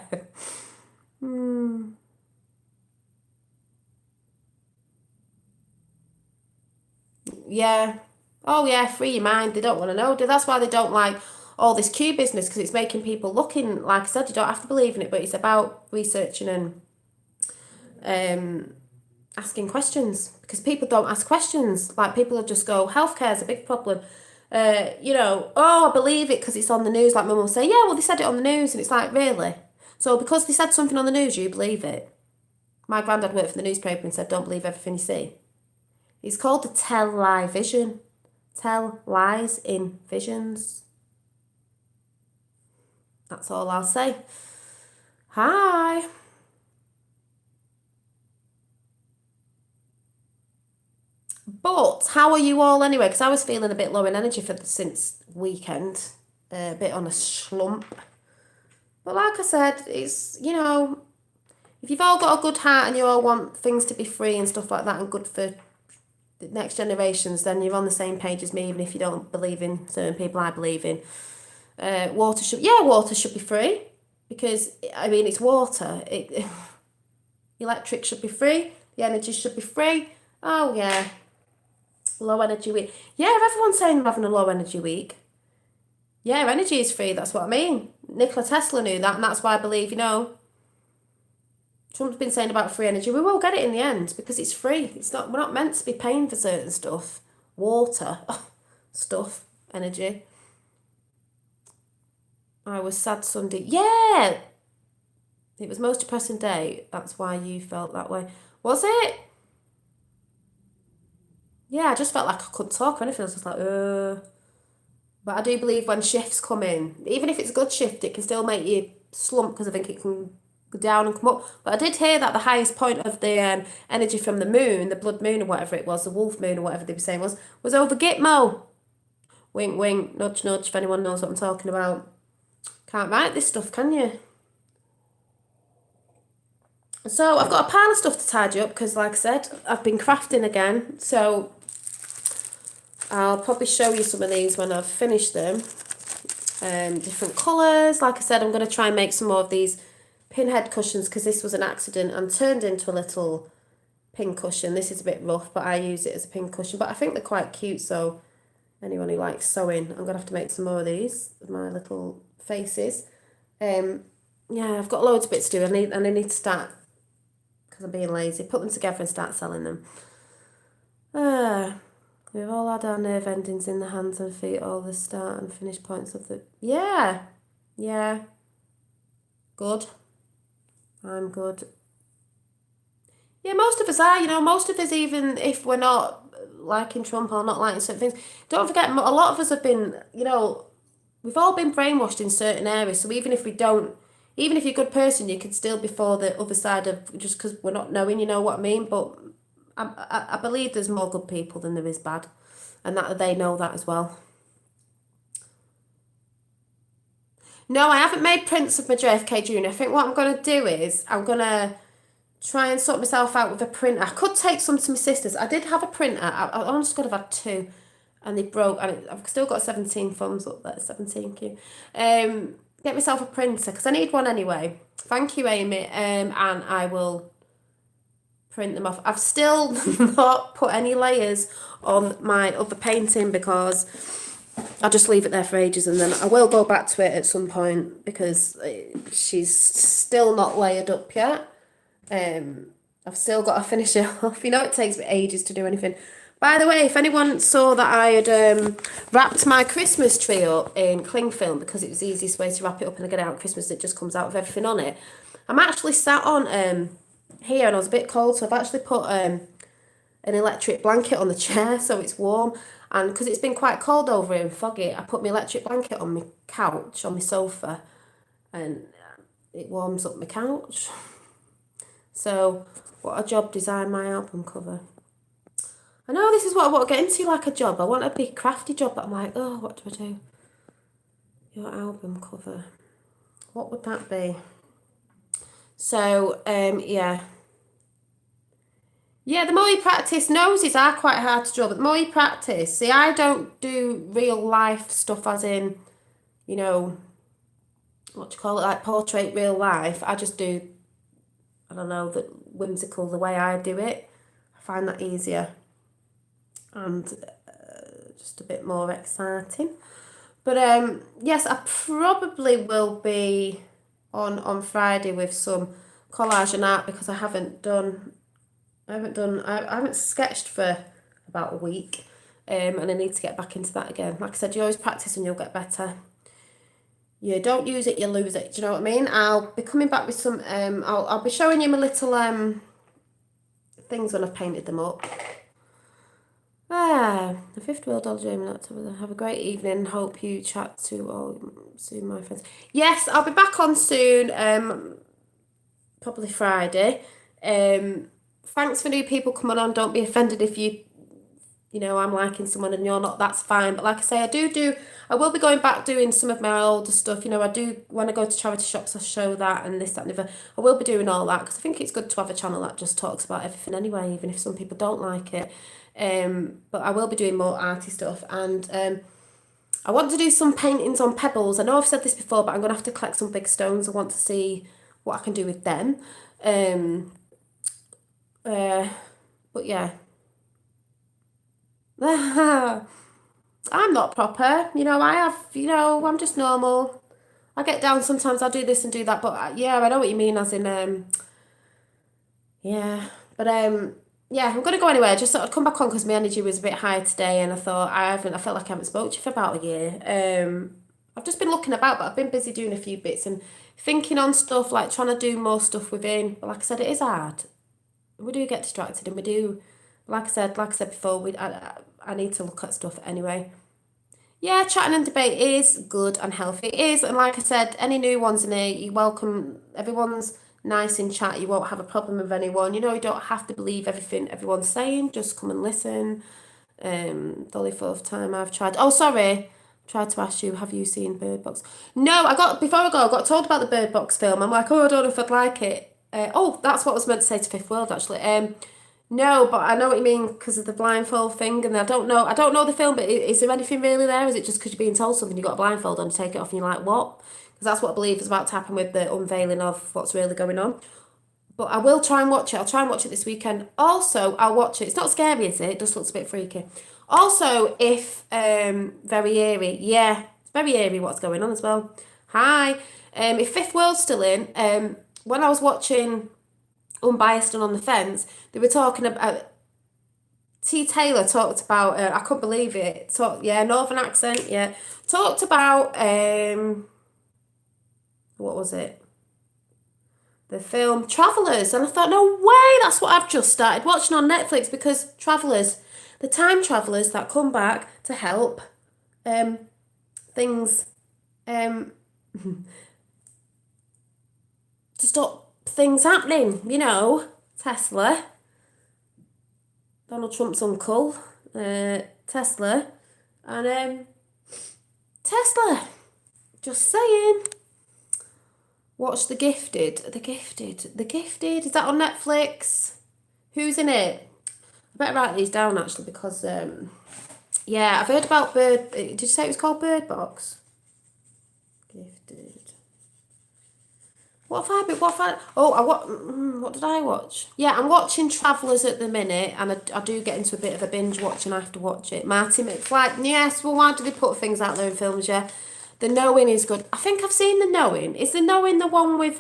Yeah. Oh yeah, free your mind. They don't want to know. That's why they don't like all this Q business, because it's making people looking, like I said, you don't have to believe in it, but it's about researching and asking questions, because people don't ask questions. Like, people will just go, healthcare is a big problem. You know, oh, I believe it because it's on the news. Like, mum will say, yeah, well, they said it on the news, and it's like, really? So because they said something on the news, you believe it? My granddad worked for the newspaper and said, don't believe everything you see. It's called the tell lie vision. Tell lies in visions. That's all I'll say. Hi. But how are you all anyway? Because I was feeling a bit low in energy since weekend, a bit on a slump. But like I said, it's, you know, if you've all got a good heart and you all want things to be free and stuff like that and good for the next generations, then you're on the same page as me, even if you don't believe in certain people I believe in. Water should be free, because, I mean, it's water. Electric should be free. The energy should be free. Oh, yeah. Low energy week. Yeah, everyone's saying I'm having a low energy week. Yeah, energy is free, that's what I mean. Nikola Tesla knew that, and that's why I believe, you know, Trump's been saying about free energy. We will get it in the end because it's free. We're not meant to be paying for certain stuff. Water, stuff, energy. I was sad Sunday. Yeah! It was most depressing day. That's why you felt that way. Was it? Yeah, I just felt like I couldn't talk or anything. I was just like, But I do believe when shifts come in, even if it's a good shift, it can still make you slump, because I think it can go down and come up. But I did hear that the highest point of the energy from the moon, the blood moon or whatever it was, the wolf moon or whatever they were saying was over Gitmo. Wink, wink, nudge, nudge, if anyone knows what I'm talking about. Can't write this stuff, can you? So I've got a pile of stuff to tidy up because, like I said, I've been crafting again. So I'll probably show you some of these when I've finished them. Different colours. Like I said, I'm going to try and make some more of these pinhead cushions, because this was an accident and turned into a little pin cushion. This is a bit rough, but I use it as a pin cushion. But I think they're quite cute, so anyone who likes sewing, I'm going to have to make some more of these, my little faces. Yeah, I've got loads of bits to do, and I need to start, because I'm being lazy, put them together and start selling them. We've all had our nerve endings in the hands and feet, all the start and finish points of the... Yeah. Yeah. Good. I'm good. Yeah, most of us are, most of us, even if we're not liking Trump or not liking certain things, don't forget, a lot of us have been, we've all been brainwashed in certain areas. So even if you're a good person, you could still be for the other side of, just because we're not knowing, you know what I mean? But I believe there's more good people than there is bad. And that they know that as well. No, I haven't made prints of my JFK Jr. I think what I'm going to do is I'm going to try and sort myself out with a printer. I could take some to my sisters. I did have a printer. I honestly could have had two. And they broke. And I've still got 17 thumbs up there. 17 Q. Get myself a printer because I need one anyway. Thank you, Amy. And I will print them off. I've still not put any layers on my other painting because I'll just leave it there for ages and then I will go back to it at some point because she's still not layered up yet. I've still got to finish it off. It takes me ages to do anything. By the way, if anyone saw that I had wrapped my Christmas tree up in cling film because it was the easiest way to wrap it up and I get it out at Christmas, it just comes out with everything on it. I'm actually sat on here and I was a bit cold, so I've actually put an electric blanket on the chair so it's warm. And because it's been quite cold over here and foggy, I put my electric blanket on my couch, on my sofa, and it warms up my couch. So, what a job, design my album cover. I know this is what I want to get into, like a job. I want a big crafty job, but I'm like, oh, what do I do? Your album cover. What would that be? So, yeah. Yeah, the more you practice, noses are quite hard to draw, but the more you practice, see, I don't do real life stuff as in, what do you call it, like portrait real life. I just do, I don't know, the whimsical, the way I do it. I find that easier and just a bit more exciting. But yes, I probably will be on Friday with some collage and art because I haven't sketched for about a week, and I need to get back into that again. Like I said, you always practice and you'll get better. You don't use it, you lose it. Do you know what I mean? I'll be coming back with some. I'll be showing you my little things when I've painted them up. The fifth world dollar dream. Have a great evening. Hope you chat to all soon, my friends. Yes, I'll be back on soon. Probably Friday. Thanks for new people coming on. Don't be offended if I'm liking someone and you're not. That's fine. But like I say, I will be going back doing some of my older stuff. I do when I go to charity shops, I show that and this, that, and the other. I will be doing all that because I think it's good to have a channel that just talks about everything anyway, even if some people don't like it. But I will be doing more arty stuff and I want to do some paintings on pebbles. I know I've said this before, but I'm going to have to collect some big stones. I want to see what I can do with them. But yeah. I'm not proper. I'm just normal. I get down sometimes, I'll do this and do that, but yeah, I know what you mean, as in, yeah. But, yeah, I'm going to go anyway. I just thought I'd come back on because my energy was a bit high today and I thought I felt like I haven't spoke to you for about a year. I've just been looking about, but I've been busy doing a few bits and thinking on stuff, like trying to do more stuff within. But like I said, it is hard. We do get distracted and we do, like I said before, I need to look at stuff anyway. Yeah, chatting and debate is good and healthy. It is, and like I said, any new ones in here, you welcome. Everyone's nice in chat. You won't have a problem with anyone. You don't have to believe everything everyone's saying. Just come and listen. The only fourth time I've tried. Oh, sorry. Tried to ask you, have you seen Bird Box? No, I got told about the Bird Box film. I'm like, oh, I don't know if I'd like it. That's what I was meant to say to Fifth World, actually. No, but I know what you mean because of the blindfold thing, and I don't know the film, but is there anything really there? Is it just because you're being told something, you got a blindfold on, you take it off, and you're like, what? Because that's what I believe is about to happen with the unveiling of what's really going on. But I will try and watch it. I'll try and watch it this weekend. Also, I'll watch it. It's not scary, is it? It just looks a bit freaky. Also, if very eerie, yeah, it's very eerie what's going on as well. Hi, if Fifth World's still in, when I was watching Unbiased and On the Fence, they were talking about T. Taylor talked about, I couldn't believe it. Northern accent, yeah. Talked about, what was it? The film Travellers. And I thought, no way, that's what I've just started watching on Netflix, because Travellers, the time travellers that come back to help things, to stop things happening, Tesla. Donald Trump's uncle, Tesla, and Tesla. Just saying. Watch The Gifted. The Gifted. Is that on Netflix? Who's in it? I better write these down actually, because I've heard about Bird. Did you say it was called Bird Box? Gifted. What did I watch? Yeah, I'm watching Travellers at the minute, and I do get into a bit of a binge watch and I have to watch it. Marty McFly, yes, well, why do they put things out there in films, yeah? The Knowing is good. I think I've seen The Knowing. Is The Knowing the one with,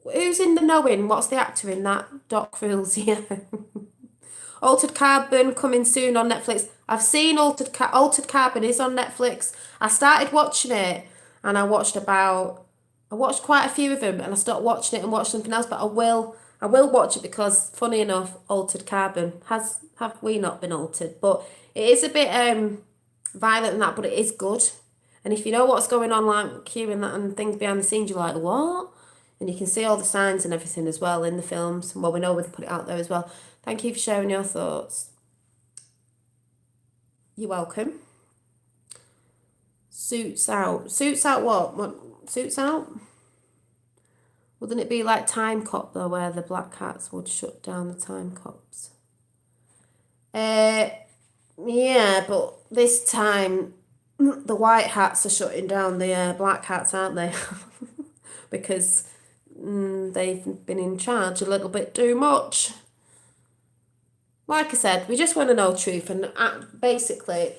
who's in The Knowing? What's the actor in that? Doc Rules, yeah. Altered Carbon coming soon on Netflix. I've seen Altered Carbon is on Netflix. I started watching it, and I watched quite a few of them, and I stopped watching it and watched something else, but I will watch it, because funny enough, Altered Carbon have we not been altered, but it is a bit violent and that, but it is good. And if you know what's going on, like hearing that and things behind the scenes, you're like, what? And you can see all the signs and everything as well in the films. Well, we know where they put it out there as well. Thank you for sharing your thoughts. You're welcome. Suits out. Suits out what? What? Suits out? Wouldn't it be like Time Cop, though, where the black hats would shut down the time cops? Yeah, but this time the white hats are shutting down the black hats, aren't they? Because they've been in charge a little bit too much. Like I said, we just want to know truth, and basically,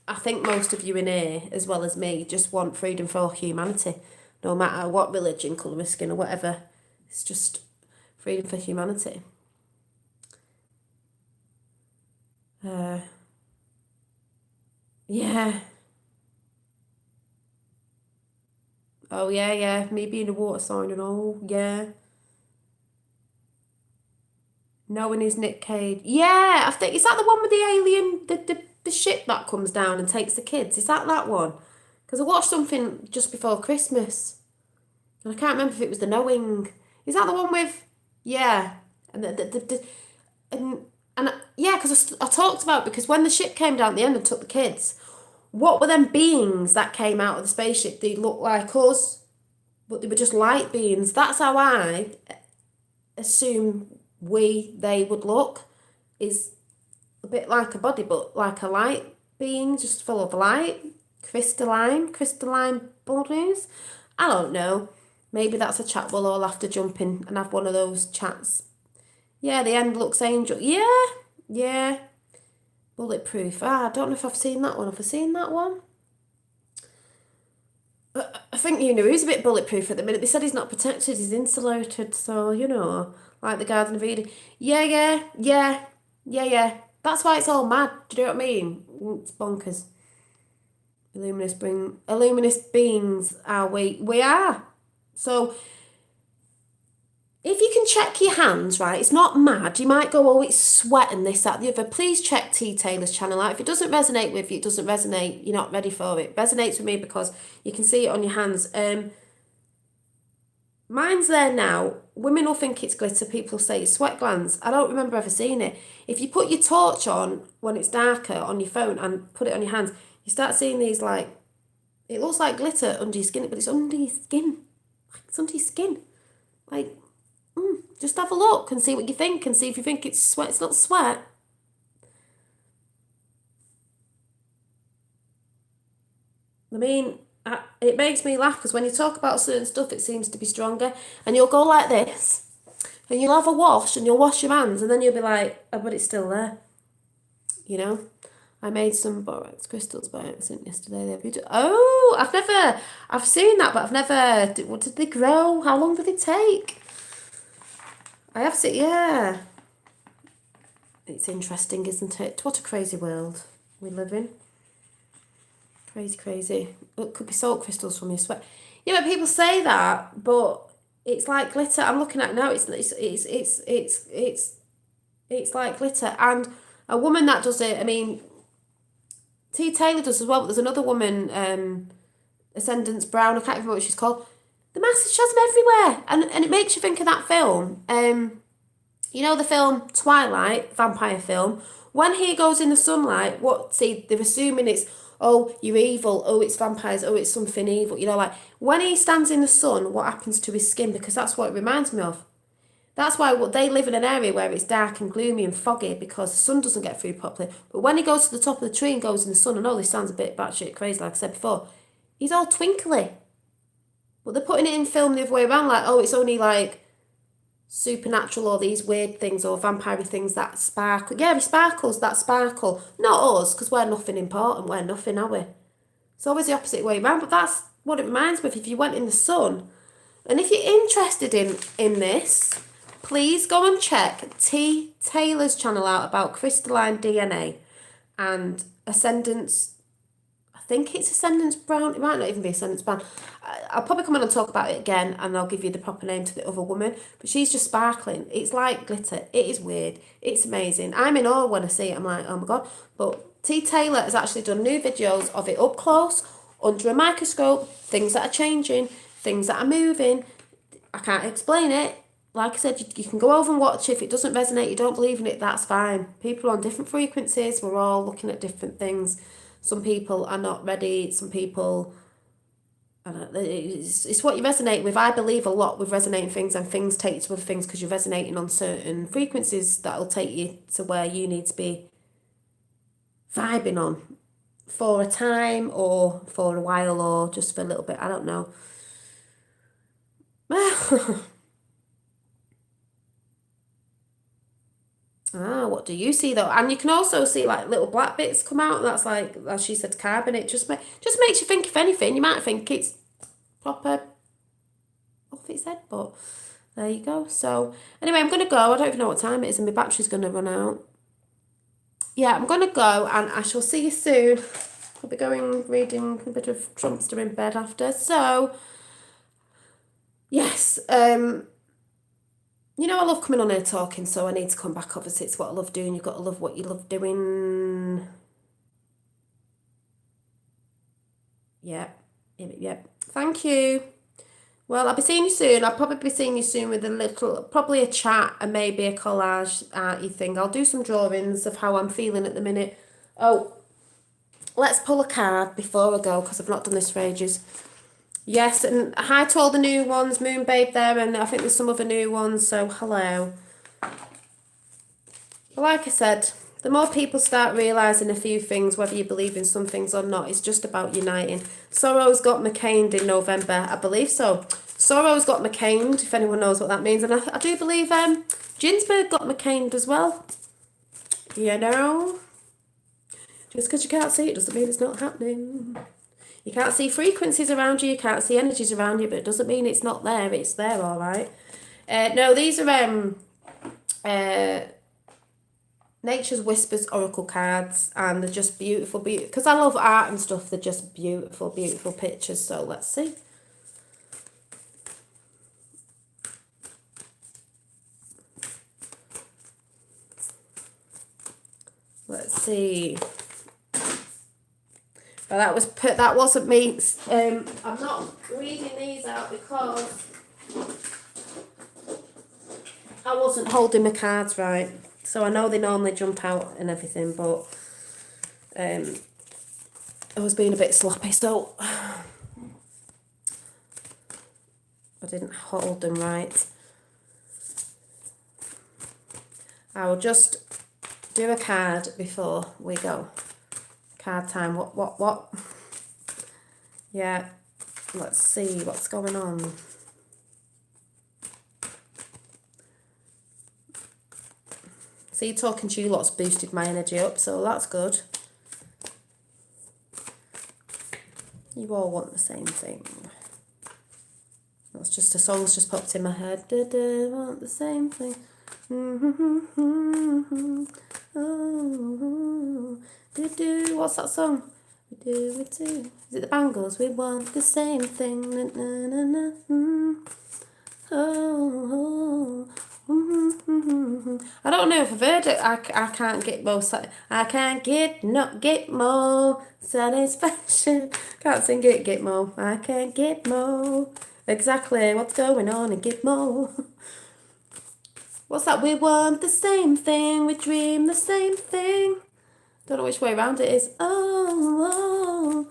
I think most of you in here, as well as me, just want freedom for humanity, no matter what religion, colour of skin, or whatever. It's just freedom for humanity. Yeah. Oh, yeah. Me being a water sign and all, yeah. Knowing his Nick Cage. Yeah, I think, is that the one with the alien, the ship that comes down and takes the kids? Is that one? Because I watched something just before Christmas, and I can't remember if it was The Knowing. Is that the one with, yeah, and yeah, because I talked about, because when the ship came down at the end and took the kids, what were them beings that came out of the spaceship? They looked like us, but they were just light beings. That's how I assume they would look, is a bit like a body, but like a light being, just full of light, crystalline bodies. I don't know. Maybe that's a chat we'll all have to jump in and have one of those chats. Yeah, the end looks angel. Yeah. Bulletproof. I don't know if I've seen that one. Have I seen that one? I think, he's a bit bulletproof at the minute. They said he's not protected, he's insulated, so, like the Garden of Eden. Yeah. That's why it's all mad. Do you know what I mean? It's bonkers. Illuminous beings are we. We are. So, if you can check your hands, right, it's not mad. You might go, oh, it's sweat and this, that, the other. Please check T. Taylor's channel out. If it doesn't resonate with you, it doesn't resonate. You're not ready for it. It resonates with me because you can see it on your hands. Mine's there now. Women will think it's glitter. People say it's sweat glands. I don't remember ever seeing it. If you put your torch on when it's darker on your phone and put it on your hands, you start seeing these, like, it looks like glitter under your skin, but it's under your skin. It's under your skin. Like, just have a look and see what you think, and see if you think it's sweat. It's not sweat. I mean, it makes me laugh because when you talk about certain stuff, it seems to be stronger. And you'll go like this, and you'll have a wash, and you'll wash your hands, and then you'll be like, oh, but it's still there. I made some borax crystals by accident yesterday. I've seen that, but I've never, what did they grow? How long did it take? I have seen, yeah. It's interesting, isn't it? What a crazy world we live in. Crazy, crazy. It could be salt crystals from your sweat. Yeah, but people say that, but it's like glitter. I'm looking at it now. It's like glitter. And a woman that does it, I mean, T. Taylor does as well, but there's another woman, Ascendance Brown, I can't remember what she's called. The message has them everywhere. And it makes you think of that film. You know the film Twilight, vampire film? When he goes in the sunlight, they're assuming it's, oh, you're evil, oh, it's vampires, oh, it's something evil. You know, like, when he stands in the sun, what happens to his skin? Because that's what it reminds me of. That's why they live in an area where it's dark and gloomy and foggy because the sun doesn't get through properly. But when he goes to the top of the tree and goes in the sun, I know this sounds a bit batshit crazy, like I said before, he's all twinkly. But they're putting it in film the other way around, like, oh, it's only like supernatural or these weird things or vampire things that sparkle. Yeah, he sparkles, that sparkle. Not us, because we're nothing important, we're nothing, are we? It's always the opposite way around, but that's what it reminds me of if you went in the sun. And if you're interested in this, please go and check T. Taylor's channel out about crystalline DNA and Ascendance. I think it's Ascendance Brown. It might not even be Ascendance Brown. I'll probably come on and talk about it again and I'll give you the proper name to the other woman. But she's just sparkling. It's like glitter. It is weird. It's amazing. I'm in awe when I see it. I'm like, oh my God. But T. Taylor has actually done new videos of it up close, under a microscope, things that are changing, things that are moving. I can't explain it. Like I said, you can go over and watch it. If it doesn't resonate, you don't believe in it, that's fine. People are on different frequencies. We're all looking at different things. Some people are not ready. Some people, it's what you resonate with. I believe a lot with resonating things, and things take you to other things because you're resonating on certain frequencies that will take you to where you need to be vibing on for a time or for a while or just for a little bit. I don't know. What do you see though? And you can also see like little black bits come out. That's like, as she said, carbon. It just makes you think, if anything, you might think it's proper off its head, but there you go. So anyway, I'm gonna go. I don't even know what time it is, and my battery's gonna run out. Yeah, I'm gonna go, and I shall see you soon. I'll be going reading a bit of Trumpster in bed after. So yes, you know, I love coming on here talking, so I need to come back. Obviously, it's what I love doing. You've got to love what you love doing. Yep. Thank you. Well, I'll be seeing you soon. I'll probably be seeing you soon with probably a chat and maybe a collage arty thing. I'll do some drawings of how I'm feeling at the minute. Oh, let's pull a card before I go because I've not done this for ages. Yes, and hi to all the new ones, Moon Babe there, and I think there's some other new ones, so hello. But like I said, the more people start realising a few things, whether you believe in some things or not, it's just about uniting. Sorrow's got McCained in November, I believe so. Sorrow's got McCained, if anyone knows what that means, and I do believe Ginsberg got McCained as well. You know? Just because you can't see it doesn't mean it's not happening. You can't see frequencies around you, you can't see energies around you, but it doesn't mean it's not there. It's there, all right. No, these are Nature's Whispers Oracle cards, and they're just beautiful, because I love art and stuff. They're just beautiful, beautiful pictures. So let's see. Let's see. Well, that wasn't me. I'm not reading these out because I wasn't holding my cards right. So I know they normally jump out and everything, but I was being a bit sloppy, so I didn't hold them right. I will just do a card before we go. Card time. What? Yeah. Let's see what's going on. See, talking to you lot's boosted my energy up, so that's good. You all want the same thing. That's just a song's just popped in my head. Want the same thing. Oh, do. What's that song? We do. Is it the Bangles? We want the same thing. Na, na, na, na. Oh, I don't know if I've heard it. I can't get more. I can't get more satisfaction. Can't sing it. Get more. I can't get more. Exactly what's going on and get more. What's that? We want the same thing. We dream the same thing. Don't know which way around it is. Oh,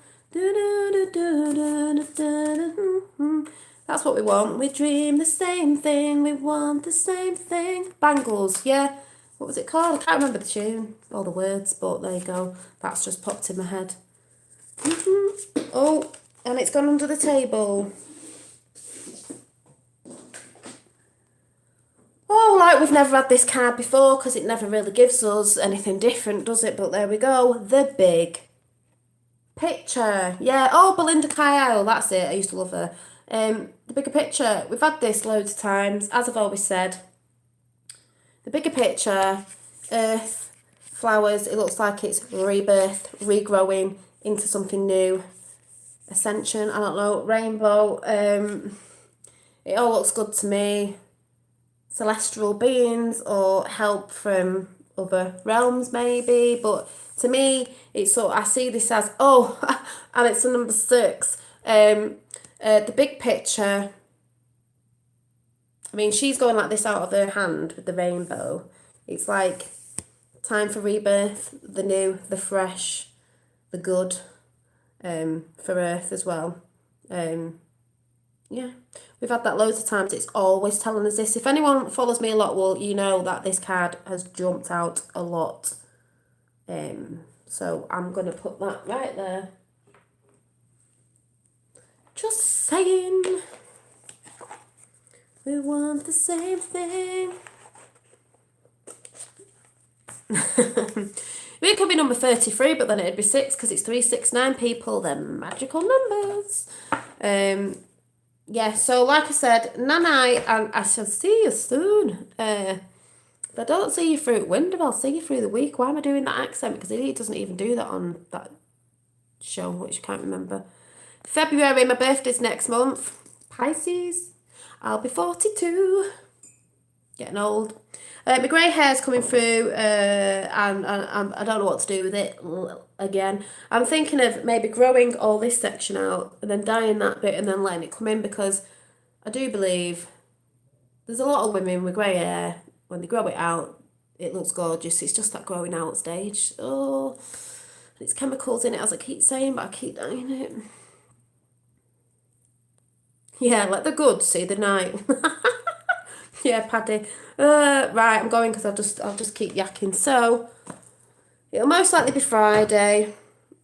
that's what we want. We dream the same thing. We want the same thing. Bangles, yeah. What was it called? I can't remember the tune, all the words, but there you go. That's just popped in my head. Oh, and it's gone under the table. Oh, like we've never had this card before because it never really gives us anything different, does it? But there we go. The big picture. Yeah. Oh, Belinda Kyle. That's it. I used to love her. The bigger picture. We've had this loads of times. As I've always said, the bigger picture, earth, flowers. It looks like it's rebirth, regrowing into something new. Ascension. I don't know. Rainbow. It all looks good to me. Celestial beings or help from other realms maybe, but to me it's sort I see this as and it's a number 6. The big picture, I mean she's going like this out of her hand with the rainbow. It's like time for rebirth, the new, the fresh, the good, for Earth as well. Yeah, we've had that loads of times. It's always telling us this. If anyone follows me a lot, well, you know that this card has jumped out a lot. So I'm going to put that right there. Just saying. We want the same thing. It could be number 33, but then it'd be 6 because it's 369 people. They're magical numbers. Yeah, so like I said, Nanai, and I shall see you soon. If I don't see you through window, I'll see you through the week. Why am I doing that accent? Because he doesn't even do that on that show, which I can't remember. February, my birthday's next month. Pisces. I'll be 42. Getting old. My grey hair's coming through, and I don't know what to do with it again. I'm thinking of maybe growing all this section out and then dyeing that bit and then letting it come in, because I do believe there's a lot of women with grey hair, when they grow it out, it looks gorgeous. It's just that growing out stage. Oh, it's chemicals in it, as I keep saying, but I keep dyeing it. Yeah, let the good see the night. Yeah, Paddy. Right, I'm going because I'll just keep yakking. So, it'll most likely be Friday.